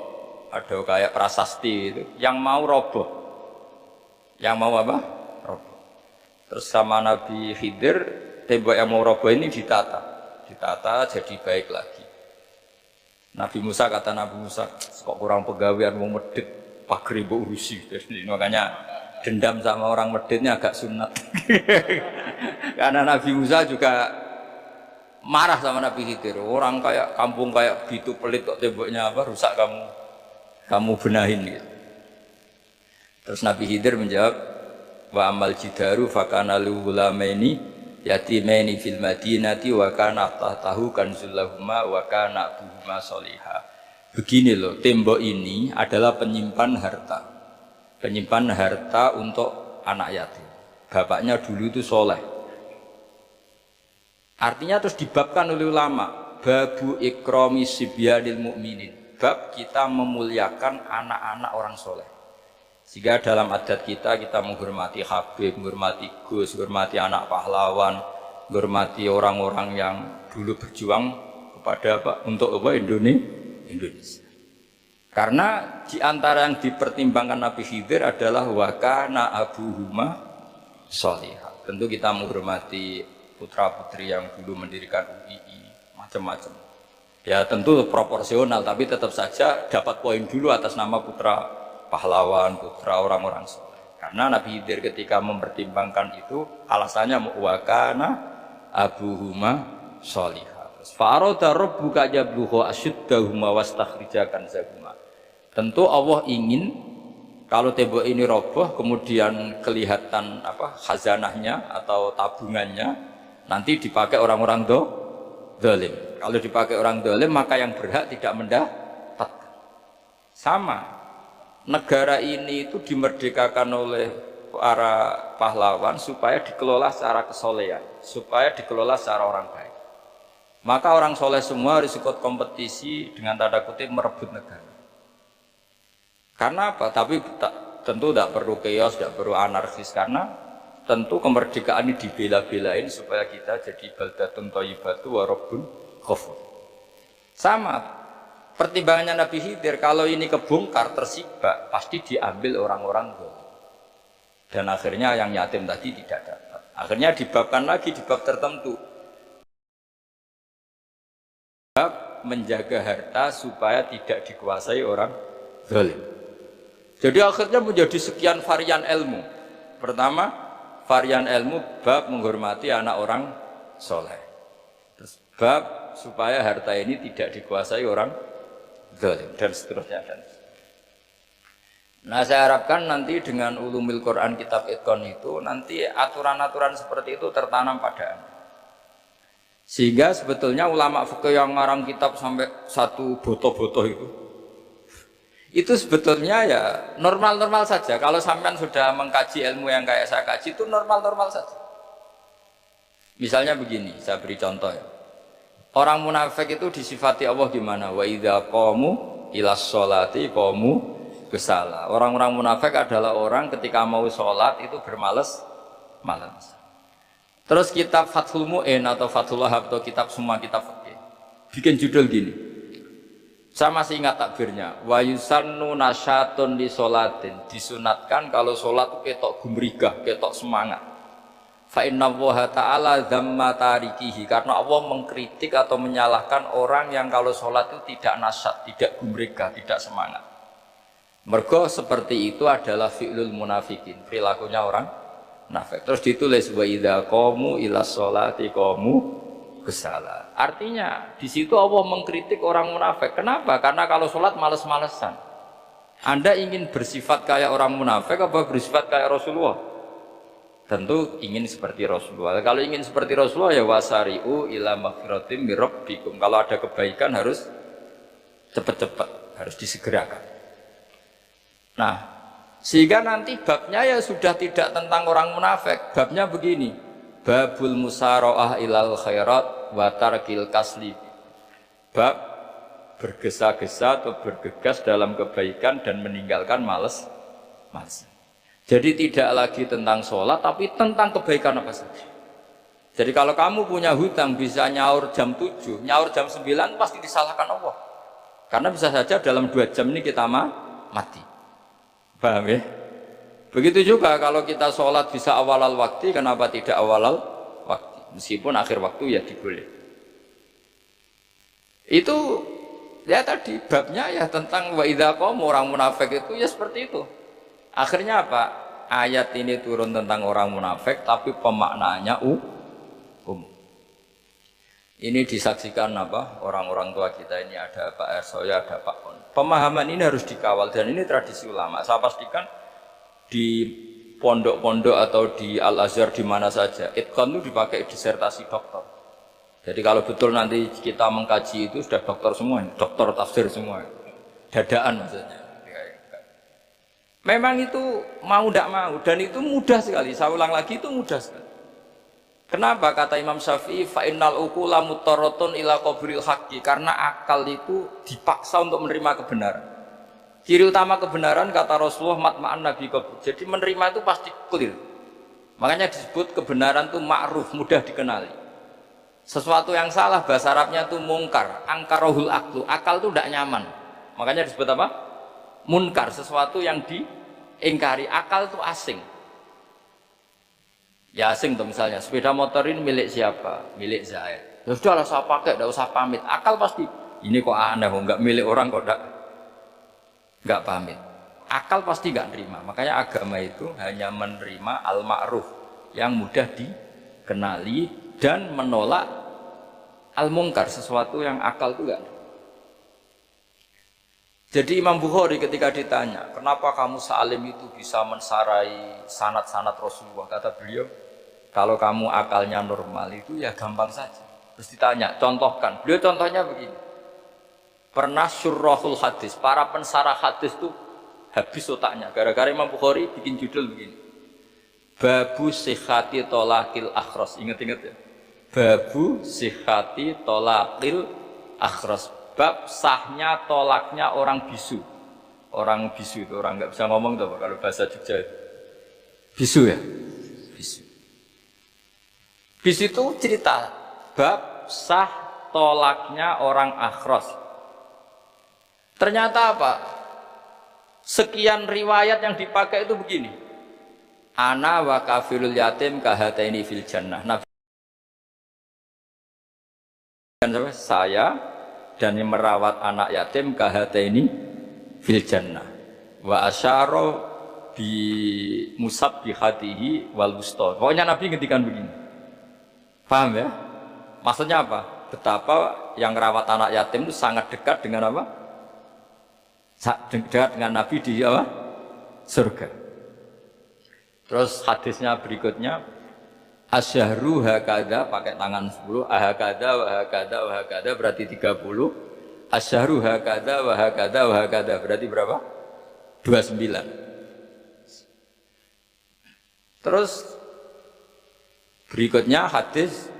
ada kayak prasasti itu, yang mau roboh. Yang mau apa? Roboh. Terus sama Nabi Khidir, tembok yang mau roboh ini ditata. Ditata jadi baik lagi. Nabi Musa, kata Nabi Musa, kok kurang pegawaian mau medit, pager ibu urusi. Makanya dendam sama orang meditnya agak sunat. Karena Nabi Musa juga marah sama Nabi Khidir. Orang kayak kampung kayak gitu pelit kok temboknya apa rusak, kamu benahin gitu. Terus Nabi Khidir menjawab, wa amal jidaru fakana lulamaini yatimaini fil madinati wa kana tahtahu kanzul lahuma wa kana abuhuma sholihah. Begini loh, tembok ini adalah penyimpan harta. Penyimpan harta untuk anak yatim. Bapaknya dulu itu soleh. Artinya terus dibabkan oleh ulama, babu ikrami sibyanil mu'minin. Bab kita memuliakan anak-anak orang soleh. Sehingga dalam adat kita menghormati Habib, menghormati Gus, menghormati anak pahlawan, menghormati orang-orang yang dulu berjuang kepada apa? Untuk apa? Indonesia. Karena di antara yang dipertimbangkan Nabi Khidir adalah wakana abuhuma sholihah. Tentu kita menghormati putra-putri yang dulu mendirikan UII, macam-macam. Ya tentu proporsional, tapi tetap saja dapat poin dulu atas nama putra pahlawan, putra orang-orang soleh. Karena Nabi Khidir ketika mempertimbangkan itu alasannya wakana abuhuma sholihah. Fa'arada rabbuka yablugha ashuddahuma wastakhrijakan zahuma. Tentu Allah ingin kalau tembok ini roboh kemudian kelihatan apa khazanahnya atau tabungannya nanti dipakai orang-orang zalim. Kalau dipakai orang zalim maka yang berhak tidak mendapat. Sama. Negara ini itu dimerdekakan oleh para pahlawan supaya dikelola secara kesolehan, supaya dikelola secara orang baik. Maka orang soleh semua harus ikut kompetisi dengan tanda kutip merebut negara. Karena apa? Tapi tentu tidak perlu chaos, tidak perlu anarkis, karena tentu kemerdekaan ini dibela-belain supaya kita jadi baldatun thayyibatu wa rabbun ghafur. Sama. pertimbangannya Nabi Khidir, kalau ini kebongkar tersibak pasti diambil orang-orang zalim. Dan akhirnya yang yatim tadi tidak dapat. Akhirnya dibabkan lagi di bab tertentu. Bab menjaga harta supaya tidak dikuasai orang zalim. Jadi akhirnya menjadi sekian varian ilmu. Pertama, varian ilmu bab menghormati anak orang soleh. Terus bab supaya harta ini tidak dikuasai orang zalim dan seterusnya. Nah, saya harapkan nanti dengan ulumil Quran kitab Itqan itu nanti aturan-aturan seperti itu tertanam pada Anda. Sehingga sebetulnya ulama fikih yang ngarang kitab sampai satu boto-boto itu sebetulnya ya normal-normal saja. Kalau sampean sudah mengkaji ilmu yang kayak saya kaji itu normal-normal saja. Misalnya begini, saya beri contoh ya. Orang munafik itu disifati Allah gimana? Wa idza qamu ilas sholati qamu kusala. Orang-orang munafik adalah orang ketika mau sholat itu bermalas-malas. Terus kitab Fathul Mu'in atau Fathul Wahab atau kitab semua kitab fikih bikin judul gini. Saya masih ingat takbirnya. Wa yusannu nasyatun di sholatin. Disunatkan kalau sholat itu ketok gumrigah, ketok semangat. Fa inna Allaha ta'ala dzamma tarikihi, karena Allah mengkritik atau menyalahkan orang yang kalau sholat itu tidak nasyat, tidak gumrigah, tidak semangat. Mergo seperti itu adalah fi'lul munafikin, perilakunya orang munafik. Terus ditulis wa idza qamu ilas sholati qamu kusala. Artinya di situ Allah mengkritik orang munafik. Kenapa? Karena kalau sholat males-malesan. Anda ingin bersifat kayak orang munafik apa bersifat kayak Rasulullah? Tentu ingin seperti Rasulullah. Kalau ingin seperti Rasulullah ya wasari'u ila maghfiratim mir rabbikum. Kalau ada kebaikan harus cepat-cepat, harus disegerakan. Nah, sehingga nanti babnya ya sudah tidak tentang orang munafik. Babnya begini, babul musara'ah ilal khairat wa tarkil kasli. Bab bergesa-gesa atau bergegas dalam kebaikan dan meninggalkan malas. Jadi tidak lagi tentang sholat, tapi tentang kebaikan apa saja. Jadi kalau kamu punya hutang bisa nyaur jam 7, nyaur jam 9 pasti disalahkan Allah. Karena bisa saja dalam 2 jam ini kita mati. Paham ya? Begitu juga kalau kita sholat bisa awalal waktu, kenapa tidak awalal waktu? Meskipun akhir waktu ya diboleh. Itu ya tadi babnya ya tentang wa idza qamu, orang munafik itu ya seperti itu. Akhirnya apa? Ayat ini turun tentang orang munafik tapi pemaknaannya umum. Ini disaksikan apa? Orang-orang tua kita ini ada Pak Ersoya, ada Pak Pon. Pemahaman ini harus dikawal dan ini tradisi ulama. Saya pastikan di pondok-pondok atau di Al-Azhar di mana saja, Itqan itu dipakai disertasi doktor. Jadi kalau betul nanti kita mengkaji itu sudah doktor semua, doktor tafsir semua, dadaan maksudnya. Memang itu mau tidak mau dan itu mudah sekali. Saya ulang lagi itu mudah sekali. Kenapa kata Imam Syafi'i fa innal uqula mutarratun ila qabril haqqi, karena akal itu dipaksa untuk menerima kebenaran. Ciri utama kebenaran kata Rasulullah matma'an nabi qabr. Jadi menerima itu pasti clear. Makanya disebut kebenaran itu ma'ruf, mudah dikenali. Sesuatu yang salah bahasa Arabnya itu mungkar, angkarohul aklu. Akal itu tidak nyaman. Makanya disebut apa? Munkar, sesuatu yang diingkari. Akal itu asing. Ya asing tuh misalnya, sepeda motor ini milik siapa? Milik Zaid. Ya sudah lah saya pakai, tidak usah pamit. Akal pasti, ini kok aneh, nggak milik orang kok nggak pamit. Akal pasti nggak nerima. Makanya agama itu hanya menerima al-ma'ruf yang mudah dikenali dan menolak al-mungkar, sesuatu yang akal itu nggak. Jadi Imam Bukhari ketika ditanya, kenapa kamu salim itu bisa mensarai sanad-sanad Rasulullah? Kata beliau, kalau kamu akalnya normal itu ya gampang saja. Terus ditanya, contohkan. Beliau contohnya begini. Pernah syurrahul hadis, para pensarah hadis itu habis otaknya. Gara-gara Imam Bukhari bikin judul begini. Babu sihhati tolakil akhros. Ingat-ingat ya. Babu sihhati tolakil akhros. Bab sahnya tolaknya orang bisu. Orang bisu itu orang nggak bisa ngomong tuh kalau bahasa Jogja itu. Bisu ya, bisu. Bisu itu cerita bab sah tolaknya orang akhros. Ternyata apa? Sekian riwayat yang dipakai itu begini. Ana wa kafilul yatim kahataini fil jannah. Nabi saya dan yang merawat anak yatim kahataini fil jannah. Wa asyara bi musabbihatihi wal wusta. Pokoknya Nabi ngendikan begini. Paham ya? Maksudnya apa? Betapa yang merawat anak yatim itu sangat dekat dengan apa? Dekat dengan Nabi di apa? Surga. Terus hadisnya berikutnya asyahru hakada pakai tangan 10 ahakada wa hakada wa hakada berarti 30 asyahru hakada wa hakada wa hakada berarti berapa? 29. Terus berikutnya hadis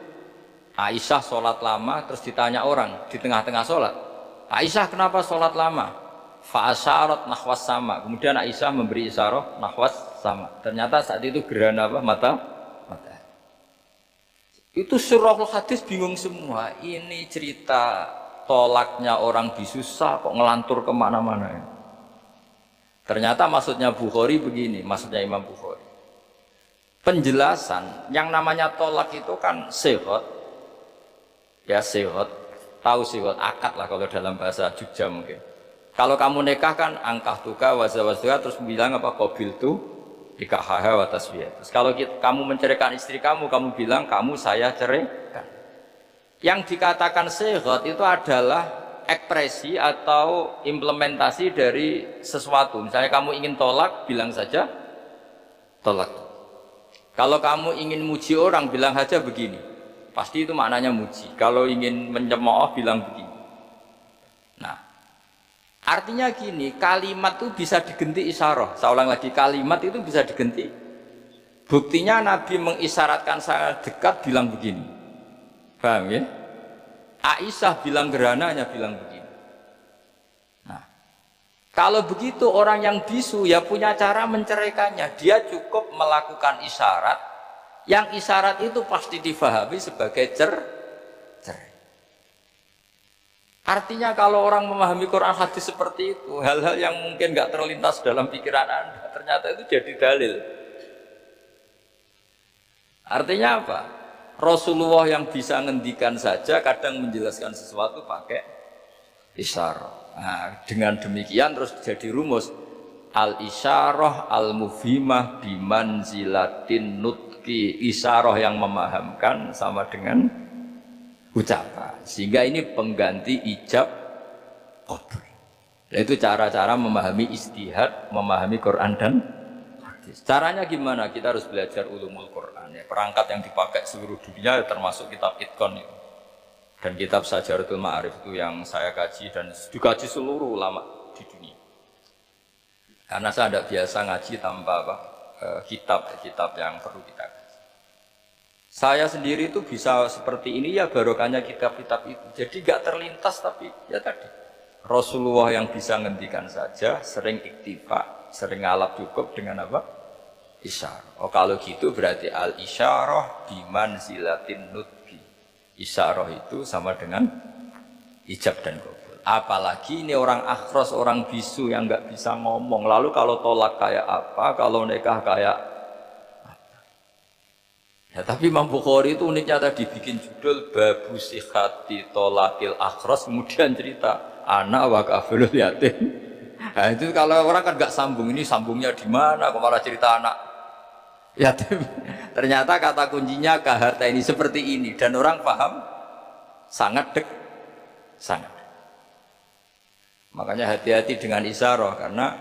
Aisyah sholat lama terus ditanya orang di tengah-tengah sholat Aisyah kenapa sholat lama? Fa'asyarat nahwas sama. Kemudian Aisyah memberi isyarat nahwas sama. Ternyata saat itu gerhana apa? Mata. Itu surahul hadis bingung semua. Ini cerita tolaknya orang bisusah kok ngelantur kemana-mana. Ternyata maksudnya Bukhari begini. Maksudnya Imam Bukhari. Penjelasan yang namanya tolak itu kan sehat. Ya sehat. Tahu sehat. Akad lah kalau dalam bahasa Jogja mungkin. Kalau kamu nikah kan angkah tuka wazawazduka terus bilang apa qabil tu nikahaha wa tasbih. Terus kalau kamu menceraikan istri kamu bilang kamu saya ceraikan. Yang dikatakan sehat itu adalah ekspresi atau implementasi dari sesuatu. Misalnya kamu ingin tolak, bilang saja tolak. Kalau kamu ingin muji orang, bilang saja begini. Pasti itu maknanya muji. Kalau ingin mencemooh, bilang begini. Nah, artinya gini, kalimat itu bisa diganti isyarah. Saya ulang lagi, kalimat itu bisa diganti. Buktinya Nabi mengisyaratkan sangat dekat bilang begini. Paham ya? Aisyah bilang gerananya bilang begini. Nah, kalau begitu orang yang bisu ya punya cara menceraikannya. Dia cukup melakukan isyarat. Yang isyarat itu pasti difahami sebagai cerai. Artinya kalau orang memahami Quran hadis seperti itu, hal-hal yang mungkin nggak terlintas dalam pikiran Anda, ternyata itu jadi dalil. Artinya apa? Rasulullah yang bisa ngendikan saja kadang menjelaskan sesuatu pakai isyarah. Nah, dengan demikian terus jadi rumus al-isyarah al-mufhimah bimanzilatin nutqi. Isyarah yang memahamkan sama dengan ucapan. Sehingga ini pengganti ijab qabul. Itu cara-cara memahami istihad, memahami Quran dan hadis. Caranya gimana? Kita harus belajar ulumul Quran. Ya, perangkat yang dipakai seluruh dunia termasuk kitab Itqan itu. Dan kitab Sajaratul Ma'arif itu yang saya kaji dan dikaji seluruh ulama di dunia. Karena saya tidak biasa ngaji tanpa kitab yang perlu kita kaji. Saya sendiri itu bisa seperti ini ya barokahnya kitab-kitab itu. Jadi gak terlintas tapi ya tadi. Rasulullah yang bisa ngendikan saja, sering iktifa, sering ngalap cukup dengan apa? Isyarah. Oh kalau gitu berarti al-isyarah bimanzilatin nutqi. Isyarah itu sama dengan ijab dan qabul. Apalagi ini orang akhros, orang bisu yang gak bisa ngomong. Lalu kalau tolak kayak apa, kalau nikah kayak ya, tapi Imam Bukhari itu uniknya tadi bikin judul babu sihati tolakil akhros, kemudian cerita anak wa kafilul yatim. Nah, itu kalau orang kan gak sambung, ini sambungnya di mana? Kok malah cerita anak yatim? Ternyata kata kuncinya kaharta ini seperti ini dan orang paham sangat sangat. Makanya hati-hati dengan isyarah karena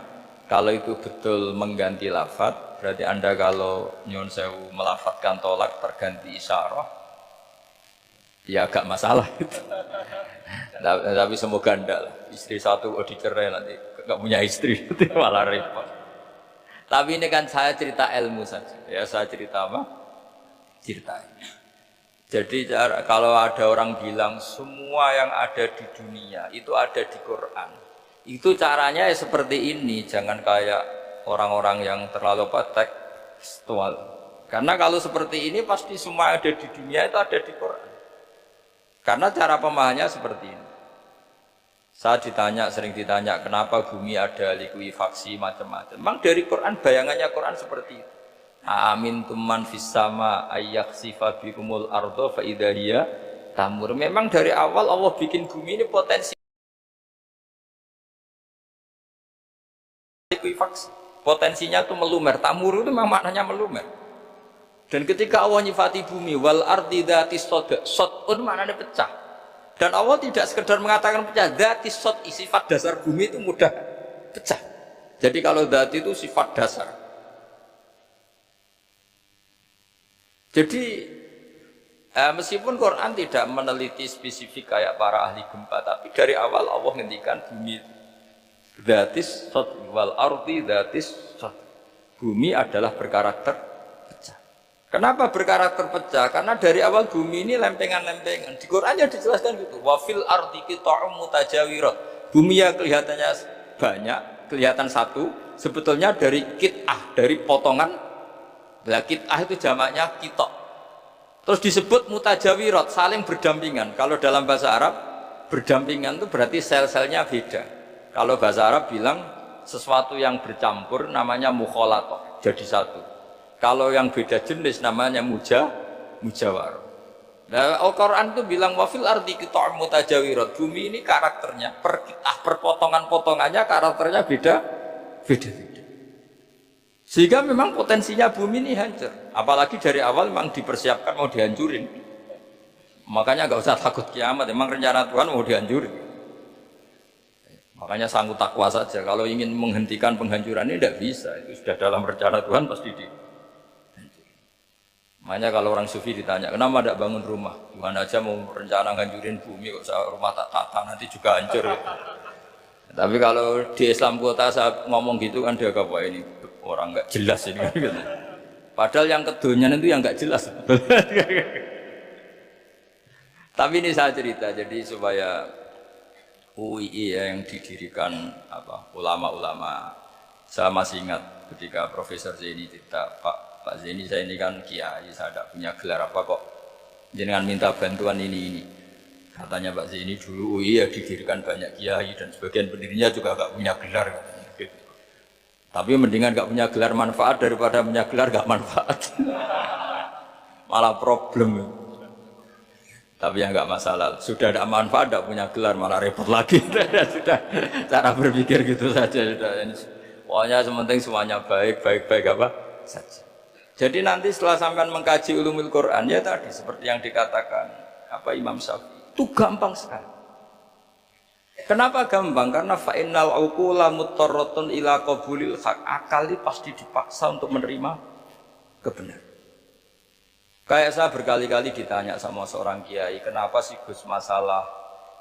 kalau itu betul mengganti lafadz. Berarti Anda kalau nyun sewu melafatkan tolak terganti isyarah, ya agak masalah itu. Tapi semoga enggak lah. Istri satu dicerai nanti enggak punya istri, malah repot. Tapi ini kan saya cerita ilmu saja. Ya saya cerita apa? Cerita ini. Jadi kalau ada orang bilang semua yang ada di dunia itu ada di Quran, itu caranya ya seperti ini. Jangan kayak orang-orang yang terlalu tekstual. Karena kalau seperti ini pasti semua ada di dunia itu ada di Quran. Karena cara pemahamannya seperti ini. Saya sering ditanya, kenapa bumi ada likuifaksi macam-macam. Memang dari Quran, bayangannya Quran seperti itu. Amin tuman fis sama ayyakhsifa bikumul ardo fa idza hiya tamur. Memang dari awal Allah bikin bumi ini potensi likuifaksi. Potensinya itu melumer. Tamur itu memang maknanya melumer. Dan ketika Allah nyifati bumi wal ardi dzatis sada, sodun maknanya pecah. Dan Allah tidak sekedar mengatakan pecah, dzatis sod, sifat dasar bumi itu mudah pecah. Jadi kalau dzat itu sifat dasar. Jadi meskipun Quran tidak meneliti spesifik kayak para ahli gempa, tapi dari awal Allah ngendikan bumi dzatis sod wal ardi dzatis sod. Bumi adalah berkarakter pecah. Kenapa berkarakter pecah? Karena dari awal bumi ini lempengan-lempengan. Di Qurannya dijelaskan gitu. Wa fil ardi qita'um mutajawirat. Bumi yang kelihatannya banyak, kelihatan satu, sebetulnya dari qit'ah, dari potongan. Lah qit'ah itu jamaknya qita'. Terus disebut mutajawirat, saling berdampingan. Kalau dalam bahasa Arab, berdampingan itu berarti sel-selnya beda. Kalau bahasa Arab bilang sesuatu yang bercampur namanya mukhalatoh, jadi satu. Kalau yang beda jenis namanya mujawar. Nah, Al-Quran itu bilang wafil ardi qita'um mutajawirat. Bumi ini karakternya per potongan-potongannya karakternya beda. Sehingga memang potensinya bumi ini hancur. Apalagi dari awal memang dipersiapkan mau dihancurin. Makanya nggak usah takut kiamat. Memang rencana Tuhan mau dihancurin. Makanya sanggup takwa saja. Kalau ingin menghentikan penghancuran ini tidak bisa. Itu sudah dalam rencana Tuhan pasti dihancurin. Makanya kalau orang sufi ditanya, kenapa tidak bangun rumah? Gimana aja mau rencana menghancurin bumi, kok rumah tak tata nanti juga hancur. Tapi kalau di Islam kota saya ngomong gitu kan dia apa ini orang nggak jelas ini. Padahal yang kedonyan itu yang nggak jelas. Tapi ini saya cerita, jadi supaya UII yang didirikan ulama-ulama. Saya masih ingat ketika Profesor Zaini cerita, Pak Zaini, saya ini kan kiai, saya tidak punya gelar apa kok jenengan minta bantuan ini. Katanya Pak Zaini dulu UI ya didirikan banyak kiai dan sebagian pendirinya juga nggak punya gelar. Gitu. Tapi mendingan nggak punya gelar manfaat daripada punya gelar nggak manfaat. Malah problem. Tapi ya nggak masalah. Sudah ada manfaat, tidak punya gelar malah repot lagi. Sudah cara berpikir gitu saja. Pokoknya sementing semuanya baik apa saja. Jadi nanti setelah sampai mengkaji ulumul Quran ya tadi seperti yang dikatakan Imam Syafi'i itu gampang sekali. Kenapa gampang? Karena fa'innal uqula muttarratun ila qabulil haq. Akal ini pasti dipaksa untuk menerima kebenaran. Kayak saya berkali-kali ditanya sama seorang kiai, kenapa sih Gus masalah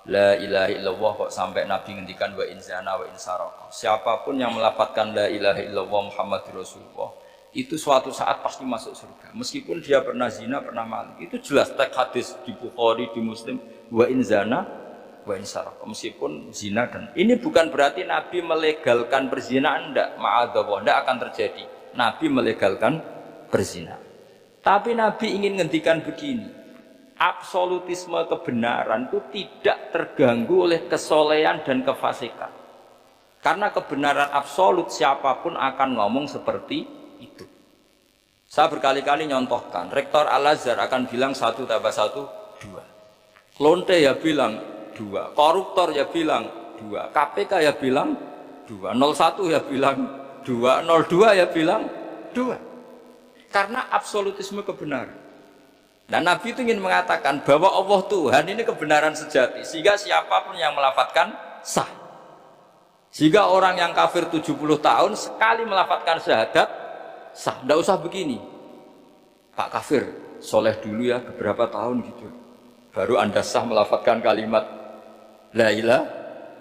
la ilaha illallah kok sampai Nabi ngendikan wa in zana wa in saraka. Siapapun yang melafadzkan la ilaha illallah Muhammadur Rasulullah itu suatu saat pasti masuk surga. Meskipun dia pernah zina, pernah maling. Itu jelas teks hadis di Bukhari, di Muslim. Wa in zana, wa in saraka. Meskipun zina dan ini bukan berarti Nabi melegalkan perzinahan, enggak. Ma'adzallah, enggak akan terjadi. Nabi melegalkan perzinahan. Tapi Nabi ingin ngendikan begini. Absolutisme kebenaran itu tidak terganggu oleh kesolehan dan kefasikan. Karena kebenaran absolut siapapun akan ngomong seperti itu. Saya berkali-kali nyontohkan, Rektor Al-Azhar akan bilang 1 tambah 1, 2. Lonte ya bilang 2, koruptor ya bilang 2, KPK ya bilang 2, 01 ya bilang 2, 02 ya bilang 2. Karena absolutisme kebenaran. Dan Nabi itu ingin mengatakan bahwa Allah Tuhan ini kebenaran sejati, sehingga siapapun yang melafadzkan sah. Sehingga orang yang kafir 70 tahun sekali melafadzkan syahadat sah, tidak usah begini. Pak kafir, soleh dulu ya beberapa tahun gitu. Baru Anda sah melafadzkan kalimat la ilaha.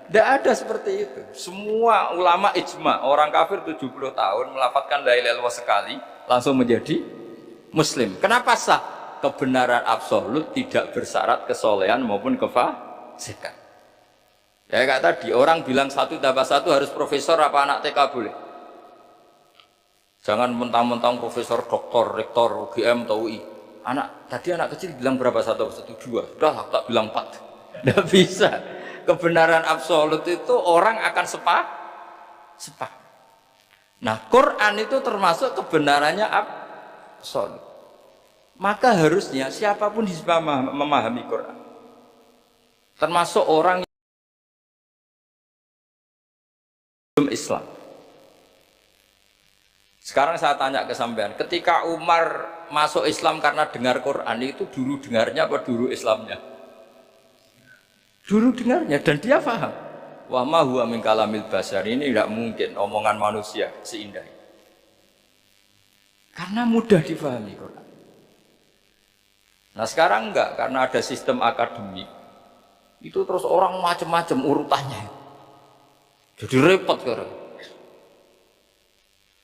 Tidak ada seperti itu. Semua ulama ijma, orang kafir 70 tahun melafadzkan la ilaha illallah sekali, langsung menjadi muslim. Kenapa sah? Kebenaran absolut tidak bersyarat kesolehan maupun kefasikan. Ya kayak tadi, orang bilang 1 tambah 1 harus profesor apa anak TK boleh? Jangan mentang-mentang profesor, doktor, rektor, UGM atau UI. Tadi anak kecil bilang berapa 1 tambah 1, 2. Sudah tak bilang 4. Tidak bisa. kebenaran absolut itu orang akan sepakat. Nah, Quran itu termasuk kebenarannya absolut. Maka harusnya siapapun bisa memahami Quran. Termasuk orang yang belum Islam. Sekarang saya tanya ke sampean, ketika Umar masuk Islam karena dengar Quran itu dulu dengarnya apa dulu Islamnya? Dulu dengarnya dan dia paham. Wa ma huwa min kalamil basar, ini tidak mungkin omongan manusia seindah ini. Karena mudah difahami Quran. Nah sekarang enggak, karena ada sistem akademik. Itu terus orang macam-macam urutannya. Jadi repot sekarang.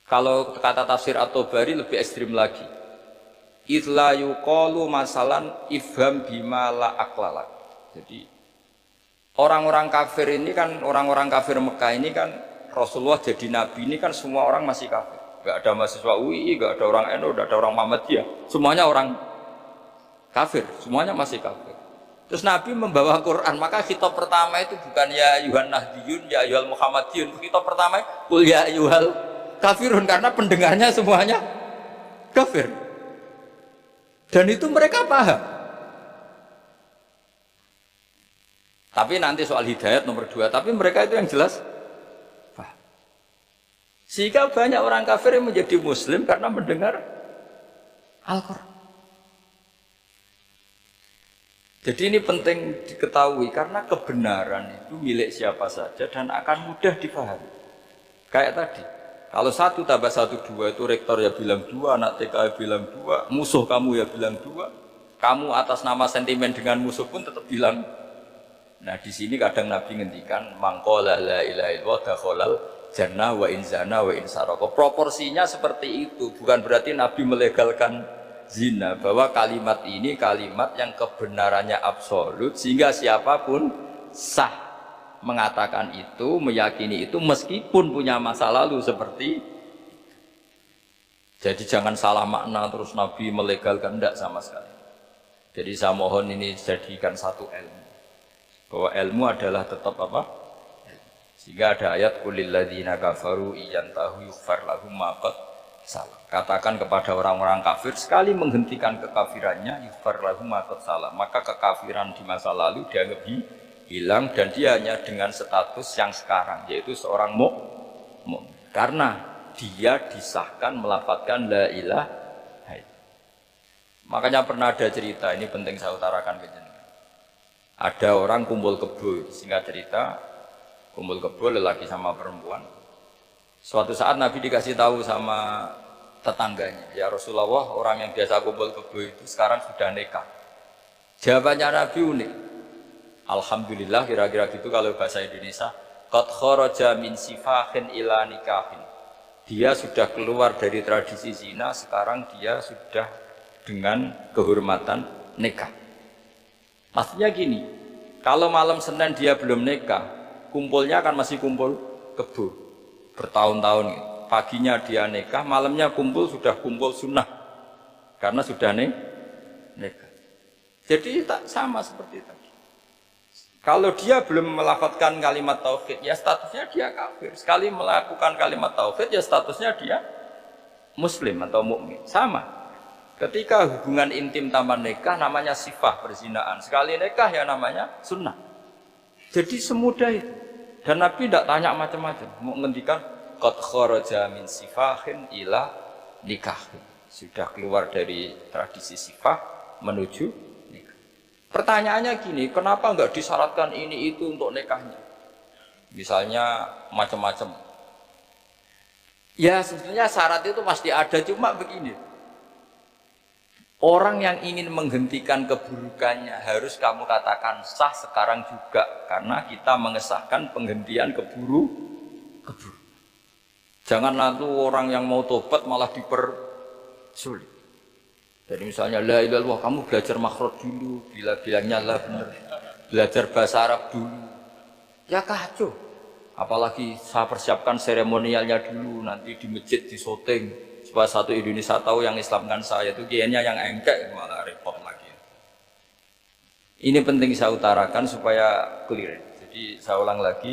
Kalau kata tafsir At-Tabari lebih ekstrim lagi. Idla yuqalu masalan ifham bima la aqlalak. Jadi orang-orang kafir ini kan, orang-orang kafir Mekah ini kan Rasulullah jadi nabi ini kan semua orang masih kafir. Enggak ada mahasiswa UI, enggak ada orang NU, enggak ada orang Muhammadiyah. Semuanya orang kafir, semuanya masih kafir. Terus Nabi membawa Quran, maka khitab pertama itu bukan ya ayyuhan nahdiyun, ya ayyuhal muhammadiyun. Khitab pertama qul ya ayyuhal kafirun, karena pendengarnya semuanya kafir. Dan itu mereka paham. Tapi nanti soal hidayat nomor 2, tapi mereka itu yang jelas paham. Sehingga banyak orang kafir yang menjadi muslim karena mendengar Al-Quran. Jadi ini penting diketahui karena kebenaran itu milik siapa saja dan akan mudah dipahami. Kayak tadi, kalau 1 tambah 1 2 itu rektor ya bilang 2, anak TK ya bilang 2, musuh kamu ya bilang 2, kamu atas nama sentimen dengan musuh pun tetap bilang. Nah di sini kadang Nabi ngendikan mangqala la ilaha illallah dakhalal jannah wa in zana wa in saraka. Proporsinya seperti itu, bukan berarti Nabi melegalkan zina, bahwa kalimat ini kalimat yang kebenarannya absolut sehingga siapapun sah mengatakan itu, meyakini itu meskipun punya masa lalu seperti. Jadi jangan salah makna terus Nabi melegalkan, tidak sama sekali. Jadi saya mohon ini jadikan satu ilmu, bahwa ilmu adalah tetap apa? Sehingga ada ayat qulil ladzina kafaru iyantahu yughfar lahum ma qad salah. Katakan kepada orang-orang kafir, sekali menghentikan kekafirannya yughfar lahum ma qad salah, maka kekafiran di masa lalu dianggap hilang dan dia hanya dengan status yang sekarang, yaitu seorang mukmin. Karena dia disahkan melafadzkan la ilaha illallah. Makanya pernah ada cerita, ini penting saya utarakan ke jenengan. Ada orang kumpul kebo, singkat cerita, kumpul kebo lelaki sama perempuan. Suatu saat Nabi dikasih tahu sama tetangganya, ya Rasulullah, orang yang biasa kumpul kebo itu sekarang sudah nikah. Jawabannya Nabi unik. Alhamdulillah, kira-kira gitu kalau bahasa Indonesia. Qad kharaja min sifahin ila nikahin. Dia sudah keluar dari tradisi zina, sekarang dia sudah dengan kehormatan nikah. Maksudnya gini, kalau malam Senin dia belum nikah, kumpulnya kan masih kumpul kebo bertahun-tahun gitu. Paginya dia nikah, malamnya kumpul sudah kumpul sunnah karena sudah nikah. Jadi tak sama seperti itu. Kalau dia belum melafadzkan kalimat tauhid, ya statusnya dia kafir. Sekali melakukan kalimat tauhid, ya statusnya dia muslim atau mukmin. Sama. Ketika hubungan intim tanpa nikah namanya sifah perzinaan. Sekali nikah ya namanya sunnah. Jadi semudah itu. Dan Nabi tidak tanya macam-macam. Mau ngendikan qad kharaja min sifahin ila nikahin. Sudah keluar dari tradisi sifah menuju nikah. Pertanyaannya gini, kenapa enggak disyaratkan ini itu untuk nikahnya? Misalnya macam-macam. Ya sebetulnya syarat itu pasti ada, cuma begini. Orang yang ingin menghentikan keburukannya harus kamu katakan sah sekarang juga, karena kita mengesahkan penghentian keburu. Jangan lalu orang yang mau tobat malah dipersulit. Jadi misalnya la ilaha illallah, kamu belajar makhraj dulu, bilangnya lah benar. Belajar bahasa Arab dulu. Ya kacau. Apalagi saya persiapkan seremonialnya dulu, nanti di masjid di syuting supaya satu Indonesia tahu yang Islamkan saya itu kiainya yang engkek, malah repot lagi. Ini penting saya utarakan supaya clear. Jadi Jadi saya ulang lagi,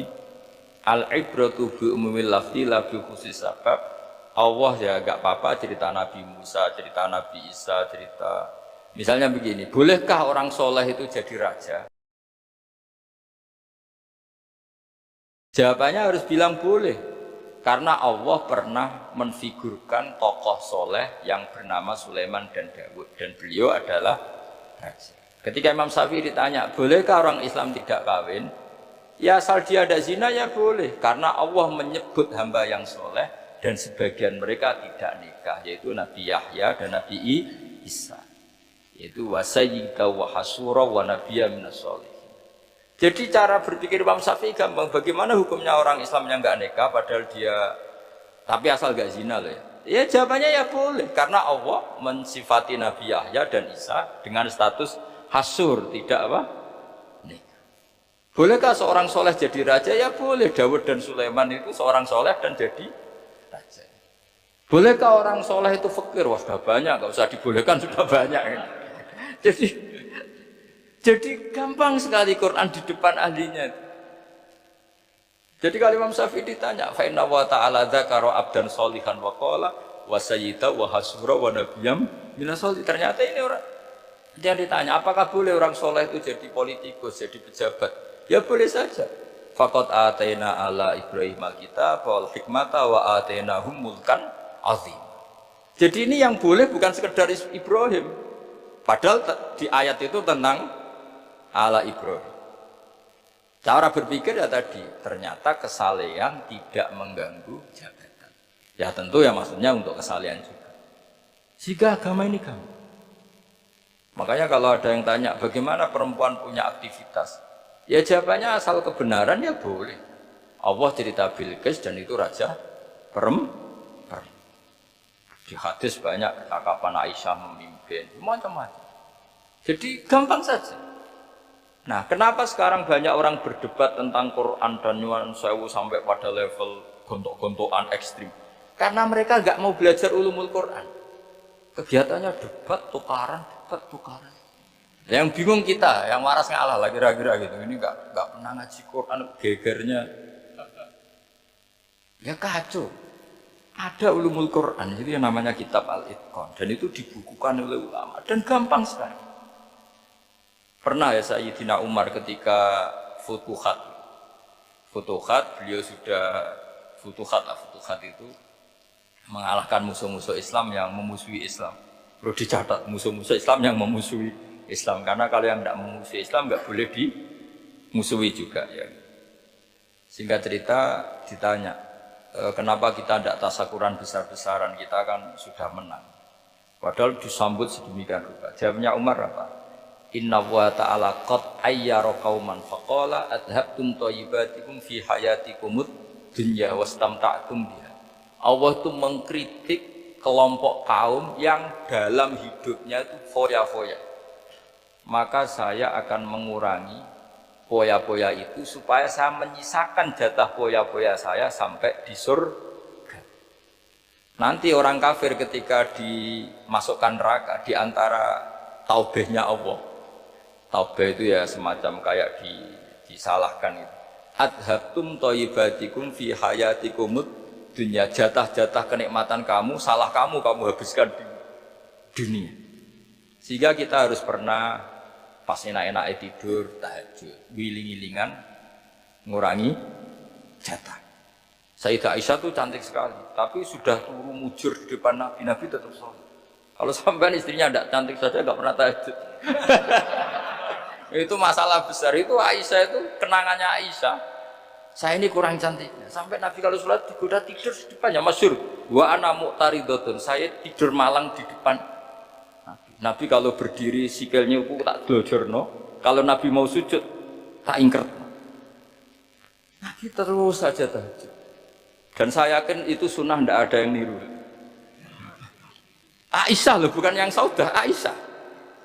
al-ibratu bi umumil lafzi la bi khusus sabab. Allah ya enggak apa-apa cerita Nabi Musa, cerita Nabi Isa, cerita misalnya begini, bolehkah orang soleh itu jadi raja? Jawabannya harus bilang boleh, karena Allah pernah menfigurkan tokoh soleh yang bernama Sulaiman dan Daud, dan beliau adalah raja. Ketika Imam Syafi'i ditanya, bolehkah orang Islam tidak kawin? Ya asal dia ada zina ya boleh, karena Allah menyebut hamba yang soleh dan sebagian mereka tidak nikah, yaitu Nabi Yahya dan Nabi Isa, yaitu wasayyida wa hasura wa nabiyya minas sholihin. Jadi cara berpikir Imam Syafi'i gampang. Bagaimana hukumnya orang Islam yang nggak nikah padahal dia tapi asal nggak zina loh ya? Ya jawabannya ya boleh, karena Allah mensifati Nabi Yahya dan Isa dengan status hasur, tidak apa? Nikah. Bolehkah seorang soleh jadi raja? Ya boleh. Daud dan Sulaiman itu seorang soleh dan jadi raja. Bolehkah orang soleh itu fakir? Wah sudah banyak, nggak usah dibolehkan, sudah banyak. Jadi gampang sekali Quran di depan ahlinya. Jadi kalau Imam Syafi'i ditanya, fa inna wa ta'ala dzakara abdan sholihan wa qala wa sayyida wa hasura wa nabiyyam minas sholihin. Ternyata ini orang dia ditanya, apakah boleh orang soleh itu jadi politikus, jadi pejabat? Ya boleh saja. Faqad ataina ala Ibrahim al-kitab wal hikmata wa atainahum mulkan azim. Jadi ini yang boleh bukan sekedar Ibrahim. Padahal di ayat itu tentang ala Ibrahim. Cara berpikir ya tadi, ternyata kesalehan tidak mengganggu jabatan. Ya tentu ya maksudnya untuk kesalehan juga. Jika agama ini gampang. Makanya kalau ada yang tanya bagaimana perempuan punya aktivitas, ya jawabannya asal kebenaran ya boleh. Allah cerita Bilqis dan itu raja perempuan. Di hadis banyak kapan Aisyah memimpin, macam-macam. Jadi gampang saja. Nah, kenapa sekarang banyak orang berdebat tentang Quran dan nyuwun sewu sampai pada level gontok-gontokan ekstrim? Karena mereka nggak mau belajar ulumul Quran. Kegiatannya debat, tukaran. Yang bingung kita, yang waras ngalah lah kira-kira gitu. Ini nggak pernah ngaji Quran, gegernya. Ya kacau. Ada ulumul Quran, jadi yang namanya kitab Al-Itqan. Dan itu dibukukan oleh ulama. Dan gampang sekali. Pernah ya Sayyidina Umar ketika Futuhat, beliau sudah Futuhat itu mengalahkan musuh-musuh Islam yang memusuhi Islam. Perlu dicatat, musuh-musuh Islam yang memusuhi Islam, karena kalau yang tidak memusuhi Islam nggak boleh dimusuhi juga ya. Singkat cerita ditanya, kenapa kita tidak tasakuran besar-besaran, kita kan sudah menang. Padahal disambut sedemikian rupa. Jawabnya Umar apa? Inna wa ta'ala qad ayyara qauman faqala adhabtum thayyibatikum fi hayatikumud dunya wastamta'tum biha. Allah itu mengkritik kelompok kaum yang dalam hidupnya itu foya-foya. Maka saya akan mengurangi foya-foya itu supaya saya menyisakan jatah foya-foya saya sampai di surga. Nanti orang kafir ketika dimasukkan neraka di antara taubehnya Allah. Taubah itu ya semacam kayak disalahkan itu. Adhabtum thayyibatikum fi hayatikumud dunya, jatah-jatah kenikmatan kamu, salah kamu habiskan di dunia. Sehingga kita harus pernah pas enak-enak tidur, tahajud, wiling-wilingan, ngurangi jatah. Sayyidah Aisyah itu cantik sekali, tapi sudah turun mujur di depan Nabi tetap sholat. Kalau sampai istrinya tidak cantik saja, nggak pernah tahajud. Itu masalah besar. Itu Aisyah itu kenangannya Aisyah. Saya ini kurang cantiknya. Sampai Nabi kalau sholat digoda tidur di depannya, masyhur. Wa ana muqtaridotun. Saya tidur malang di depan Nabi. Nabi kalau berdiri sikilnya itu tak dojorno. Kalau Nabi mau sujud tak ingkert. Nabi terus saja tahajud. Dan saya yakin itu sunnah, tidak ada yang niru. Aisyah loh, bukan yang Saudah, Aisyah.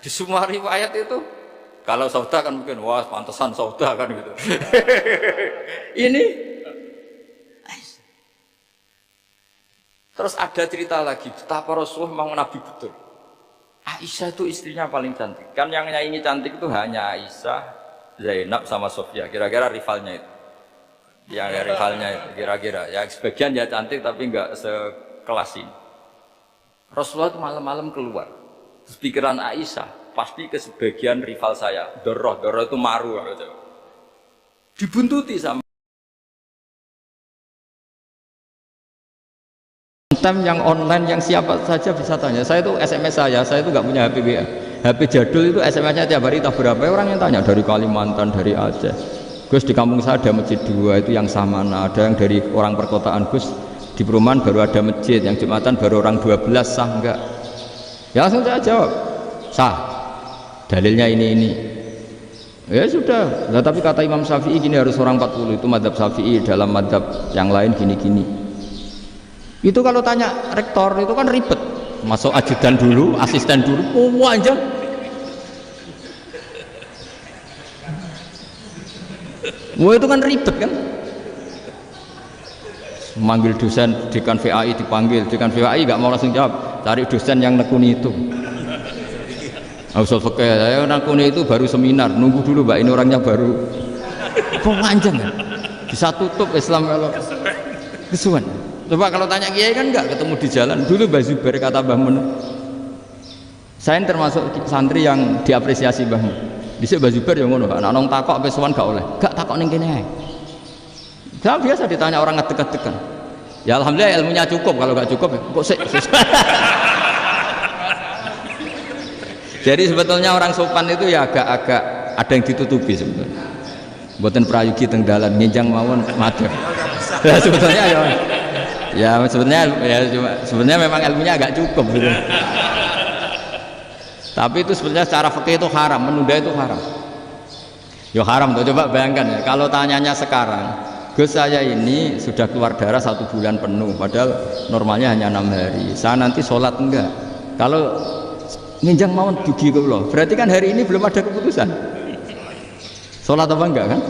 Di semua riwayat itu. Kalau Saudah kan mungkin, wah pantesan Saudah kan gitu. Ini Aisyah. Terus ada cerita lagi, betapa Rasulullah memang Nabi betul. Aisyah itu istrinya paling cantik. Kan yang nyanyi cantik itu hanya Aisyah, Zainab sama Sofia, kira-kira rivalnya itu. Yang rivalnya itu kira-kira. Ya sebagian ya cantik tapi enggak sekelas ini. Rasulullah itu malam-malam keluar. Terus pikiran Aisyah, pasti ke sebagian rival saya. Doroh itu maru. Dibuntuti sama konten yang online yang siapa saja bisa tanya. Saya itu SMS saya itu nggak punya HP WA. HP jadul itu SMS-nya tiap hari tak berapa orang yang tanya dari Kalimantan, dari Aceh. Gus di kampung saya ada masjid 2 itu yang sama, ada yang dari orang perkotaan. Gus di perumahan baru ada masjid, yang Jumatan baru orang 12, sah enggak? Ya langsung saya jawab, sah. Dalilnya ini. Ya sudah. Nah, tapi kata Imam Syafi'i gini harus orang 40, itu madzhab Syafi'i, dalam madzhab yang lain gini-gini. Itu kalau tanya rektor itu kan ribet, masuk ajudan dulu, asisten dulu, panjang. Wah itu kan ribet kan, manggil dosen dekan VAI dipanggil, dekan VAI nggak mau langsung jawab, cari dosen yang nekuni itu. Usul fikih saya nekuni itu baru seminar, nunggu dulu mbak ini orangnya baru. Kok panjang kan, bisa tutup Islam kalau kesuwan. Coba kalau tanya kiai kan enggak ketemu di jalan. Dulu Mbah Zubair kata Mbah Mun, saya termasuk santri yang diapresiasi Mbah Mun. Dhisik Mbah Zubair yang ngono, anak nong takok pesuan gak oleh. Gak takok ning kene ae. Saya biasa ditanya orang ngedek-dekan. Ya alhamdulillah ilmunya cukup, kalau gak cukup kok sik. Jadi sebetulnya orang sopan itu ya agak-agak ada yang ditutupi sebetulnya. Mboten prayogi teng dalan ngenjang mawon madhep. Ya sebetulnya ya sebenarnya memang ilmunya agak cukup gitu. Tapi itu sebenarnya secara fikih itu haram, menunda itu haram. Ya haram tuh, coba bayangkan ya, kalau tanyanya sekarang, Gus saya ini sudah keluar darah 1 bulan penuh, padahal normalnya hanya 6 hari. Saya nanti sholat enggak? Kalau nginjang mawon dugi kula, berarti kan hari ini belum ada keputusan. Sholat apa enggak kan?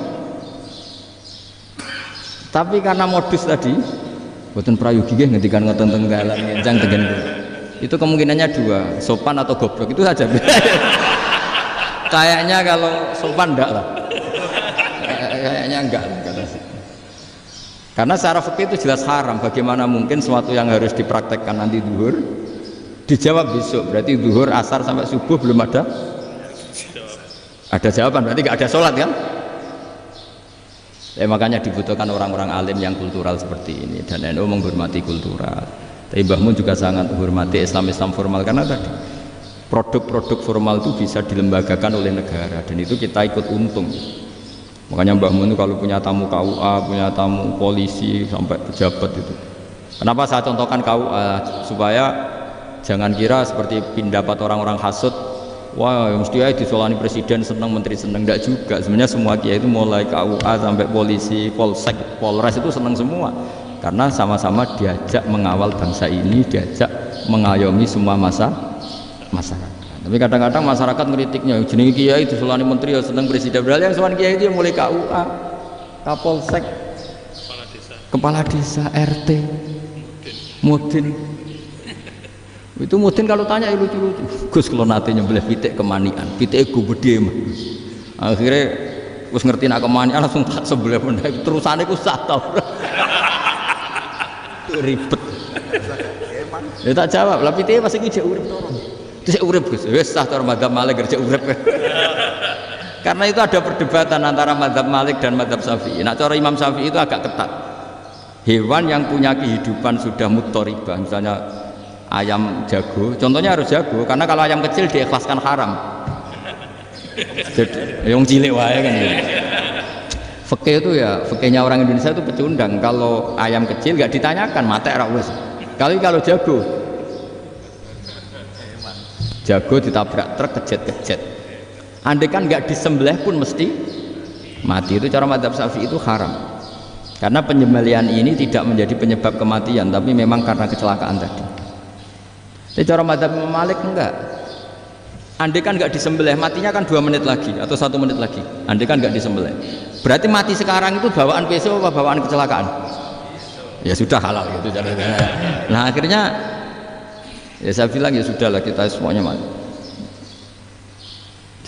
Tapi karena modus tadi, boten prayogi nggih ngendikan ngoten teng dalan ngenjang tegen. Itu kemungkinannya 2, sopan atau goblok, itu saja. Kayaknya kalau sopan enggak lah. Kayaknya enggak lah kata. Karena secara fikih itu jelas haram. Bagaimana mungkin sesuatu yang harus dipraktekkan nanti zuhur dijawab besok? Berarti zuhur, asar sampai subuh belum ada jawaban, berarti enggak ada sholat kan? Makanya dibutuhkan orang-orang alim yang kultural seperti ini, dan NU menghormati kultural. Tapi Mbah Mun juga sangat menghormati Islam formal, karena tadi produk-produk formal itu bisa dilembagakan oleh negara, dan itu kita ikut untung. Makanya Mbah Mun kalau punya tamu KUA, punya tamu polisi sampai pejabat itu. Kenapa saya contohkan KUA? Supaya jangan kira seperti pendapat orang-orang hasud, wah mesti aja disolani presiden seneng, menteri seneng. Enggak juga. Sebenarnya semua kiai itu mulai KUA sampai polisi, polsek, polres itu seneng semua, karena sama-sama diajak mengawal bangsa ini, diajak mengayomi semua masyarakat. Tapi kadang-kadang masyarakat ngeritiknya, jenenge kiai disolani menteri ya seneng, presiden. Padahal yang sowan kiai itu mulai KUA, Kapolsek, kepala desa, RT, mudin. Itu mudin kalau tanya lucu-lucu. Gus kalau nate nyembelih pitik kemanian, pitik ego gede mah. Akhirnya Gus ngerti nak kemanian langsung tak sebelah pun. Terusane ku sak tau. Ribet. Ya tak jawab, lah pitike pas iki jek urip to. Terus urip Gus. Wis sah to madzhab Malik jek urip. Karena itu ada perdebatan antara madzhab Malik dan madzhab Syafi'i. Nah, cara Imam Syafi'i itu agak ketat. Hewan yang punya kehidupan sudah muttoribah, misalnya ayam jago, contohnya harus jago, karena kalau ayam kecil diikhlaskan haram. Jadi yang cilik wae kan gitu. Fikih itu ya, fikihnya orang Indonesia itu pecundang. Kalau ayam kecil nggak ditanyakan, mate ra wis. Kalau jago ditabrak truk kejet-kejet. Andai kan nggak disembelih pun mesti mati. Itu cara madzhab Syafi'i itu haram. Karena penyembelihan ini tidak menjadi penyebab kematian, tapi memang karena kecelakaan tadi. Tapi cara madzhab Imam Malik enggak. Andai kan nggak disembelih, matinya kan 2 menit lagi atau 1 menit lagi. Andai kan nggak disembelih, berarti mati sekarang itu bawaan besok apa bawaan kecelakaan? Ya sudah halal gitu caranya. Nah akhirnya ya saya bilang ya sudahlah kita semuanya mati.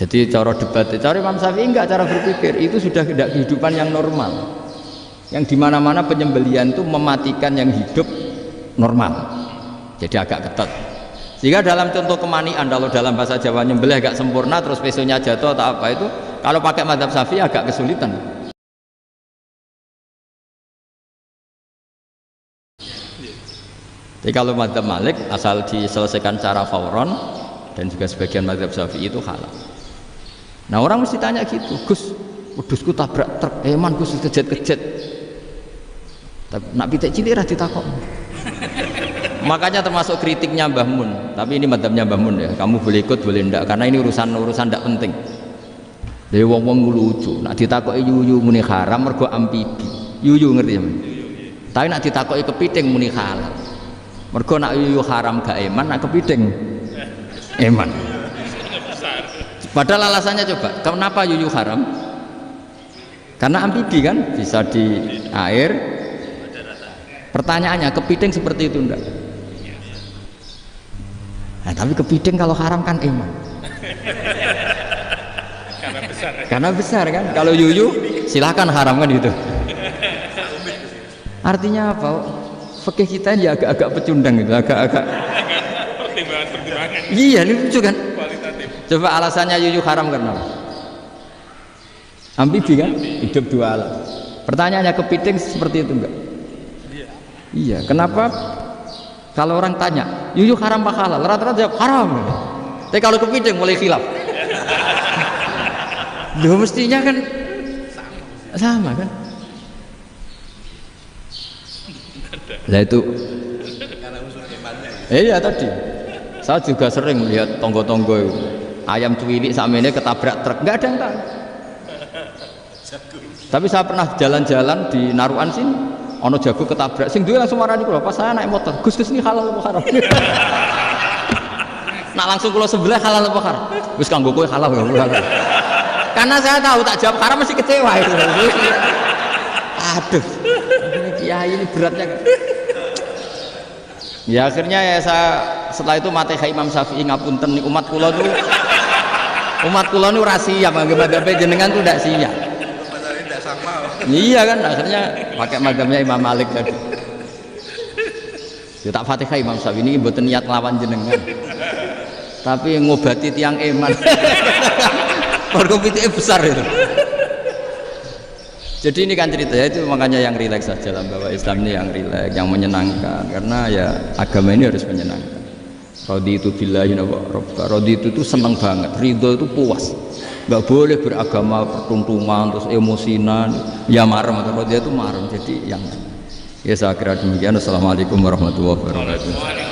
Jadi cara debat, cara Imam Syafi'i enggak, cara berpikir itu sudah tidak kehidupan yang normal. Yang dimana-mana penyembelian itu mematikan yang hidup normal. Jadi agak ketat. Sehingga dalam contoh kemanian, kalau dalam bahasa Jawa nyembelih agak sempurna terus pesonya jatuh atau apa itu, kalau pakai mazhab Syafi'i agak kesulitan. Jadi kalau mazhab Malik asal diselesaikan secara fauron, dan juga sebagian mazhab Syafi'i itu halal. Nah orang mesti tanya gitu, Gus, wedhusku tabrak truk, eman Gus kejet-kejet. Nak pitik cilik ra ditakok. Makanya termasuk kritiknya Mbah Mun, tapi ini mazhabnya Mbah Mun ya, kamu boleh ikut boleh enggak, karena ini urusan enggak penting. Dari wong-wong lucu, nak ditakoki yuyu muni haram mergo amfibi. Yuyu ngerti ya? Tapi nak ditakoki kepiting muni halal. Mergo nak yuyu haram gak eman, nak kepiting eman. Padahal alasannya coba, kenapa yuyu haram? Karena amfibi kan, bisa di air. Pertanyaannya, kepiting seperti itu enggak? Nah, tapi kepiting kalau haram kan eman. Karena besar kan. Kalau yuyu silahkan haram kan gitu. Artinya apa? Fikih kita ya agak-agak pecundang gitu, agak-agak pertimbangan. Iya, lucu kan? Coba alasannya yuyu haram karena apa? Amfibi kan? Hidup dua alam. Pertanyaannya, kepiting seperti itu enggak? Iya, kenapa kalau orang tanya yuyu haram apa halal, rata-rata jawab haram. Tapi kalau kepiting mulai khilaf. Loh mestinya kan sama kan? Lah itu iya tadi saya juga sering melihat tonggo-tonggo ayam cuwilik sakmene ketabrak truk, nggak ada yang tahu. Tapi saya pernah jalan-jalan di Narukan sini, ono jago ketabrak, sing duwe langsung marani kula pas saya naik motor, Gus ini halal apa haram? Nak langsung kula sebelah halal apa haram? Wis kanggo kowe halal gak halal. Karena saya tahu tak jawab haram masih kecewa itu. Aduh, ini kiai ini beratnya kan. Ya akhirnya ya saya setelah itu Fatihah Imam Syafi'i ngapunten nih umat kula tuh. Umat kula nu rahasia bagi mazhab jenengan tuh ndak siap. Iya kan akhirnya pakai mazhabnya Imam Malik tadi. Ya tak Fatihah Imam Syafi'i ini mboten niat nglawan jenengan. Tapi ngobati tiang eman. Mergo pitike besar itu. Jadi ini kan ceritanya itu, makanya yang rileks saja lah, bahwa Islam ini yang rileks, yang menyenangkan, karena ya agama ini harus menyenangkan. Raditu billahi robba, raditu itu senang banget, ridho itu puas, nggak boleh beragama pertuntungan terus emosinan, ya marem atau raditu itu marem, jadi yang ya saya kira demikian. Assalamualaikum warahmatullahi wabarakatuh.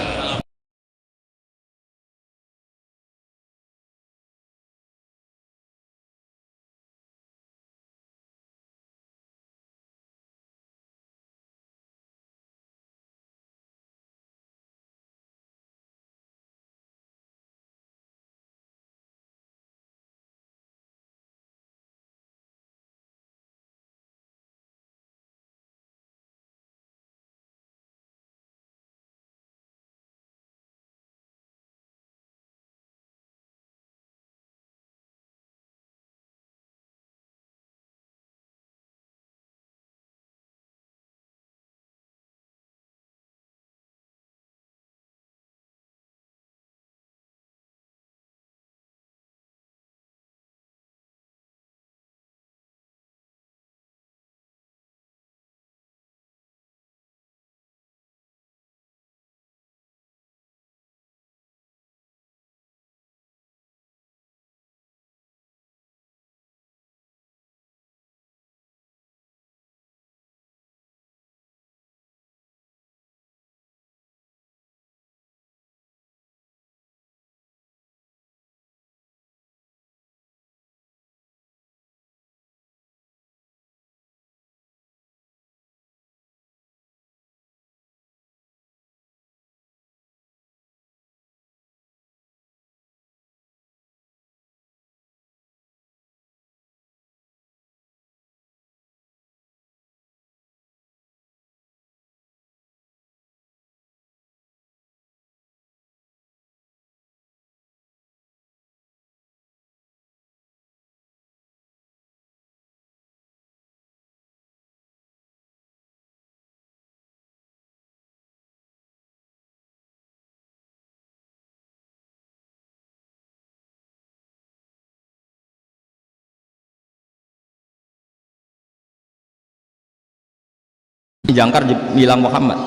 jangkar bilang Muhammad.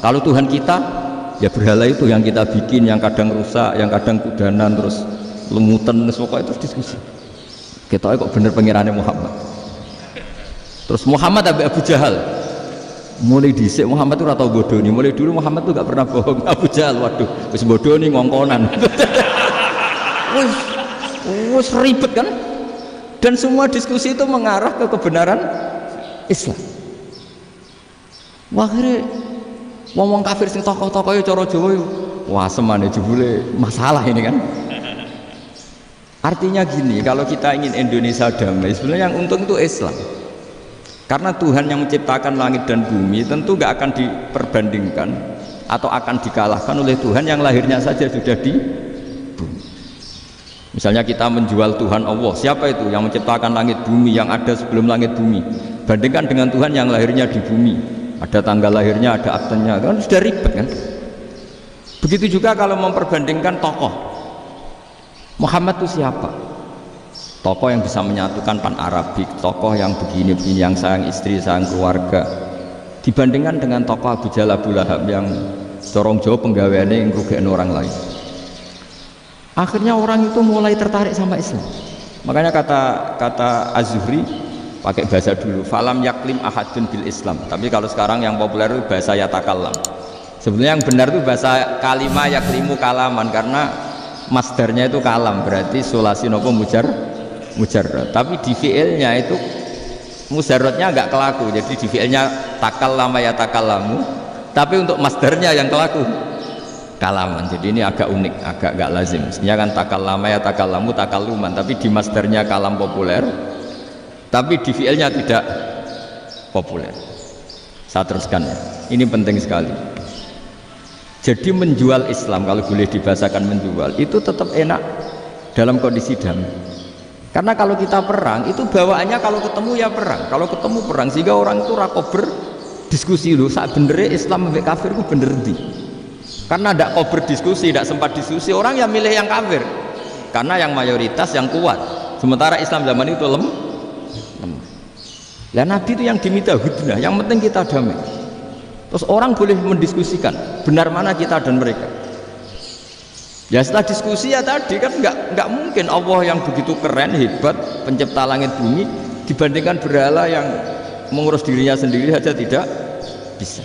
Kalau Tuhan kita ya berhala itu yang kita bikin, yang kadang rusak, yang kadang kudanan terus lemutan pokoknya terus diskusi. Kita kok bener pengirannya Muhammad. Terus Muhammad Abu Jahal mulai dhisik Muhammad itu ora tau bodoh nih. Mulai dulu Muhammad tuh gak pernah bohong. Abu Jahal waduh wis bodoh nih ngongkonan. Wis ribet kan? Dan semua diskusi itu mengarah ke kebenaran Islam. Wah, akhirnya ngomong kafir sing tokoh-tokoh cara Jawa wah semane jebule masalah ini kan. Artinya gini, kalau kita ingin Indonesia damai sebenarnya yang untung itu Islam. Karena Tuhan yang menciptakan langit dan bumi tentu gak akan diperbandingkan atau akan dikalahkan oleh Tuhan yang lahirnya saja sudah di bumi. Misalnya kita menjual Tuhan Allah, siapa itu yang menciptakan langit bumi yang ada sebelum langit bumi, bandingkan dengan Tuhan yang lahirnya di bumi, ada tanggal lahirnya, ada aktenya, kan sudah ribet kan. Begitu juga kalau memperbandingkan tokoh, Muhammad itu siapa? Tokoh yang bisa menyatukan pan Arabik, tokoh yang begini-begini, yang sayang istri, sayang keluarga, dibandingkan dengan tokoh Abu Jahal Abu Lahab yang corong jauh penggaweannya yang ngerugikan orang lain. Akhirnya orang itu mulai tertarik sama Islam. Makanya kata Az-Zuhri pakai bahasa dulu, falam yaklim ahadun bil Islam. Tapi kalau sekarang yang populer itu bahasa yatakallam. Sebenarnya yang benar itu bahasa kalimah yaklimu kalaman, karena masdarnya itu kalam, berarti sulasi nopo mujarrad. Tapi di fi'ilnya itu mujarradnya enggak kelaku. Jadi di fi'ilnya takallama yatakallamu, tapi untuk masdarnya yang kelaku kalaman. Jadi ini agak unik, agak gak lazim. Mestinya kan takallama ya takallamu takalluman, tapi di masdarnya kalam populer, tapi di fi'ilnya tidak populer. Saya teruskan ya, ini penting sekali. Jadi menjual Islam, kalau boleh dibahasakan menjual, itu tetap enak dalam kondisi damai. Karena kalau kita perang, itu bawaannya kalau ketemu ya perang, kalau ketemu perang, sehingga orang itu rakober diskusi loh, saat benernya Islam sampai kafir itu bener di. Karena tidak kau berdiskusi, tidak sempat diskusi, orang yang milih yang kafir karena yang mayoritas yang kuat, sementara Islam zaman itu lemah. Lah Nabi itu yang diminta hudnah, yang penting kita damai. Terus orang boleh mendiskusikan benar mana kita dan mereka. Ya setelah diskusi ya tadi kan nggak mungkin Allah yang begitu keren hebat pencipta langit bumi dibandingkan berhala yang mengurus dirinya sendiri saja tidak bisa.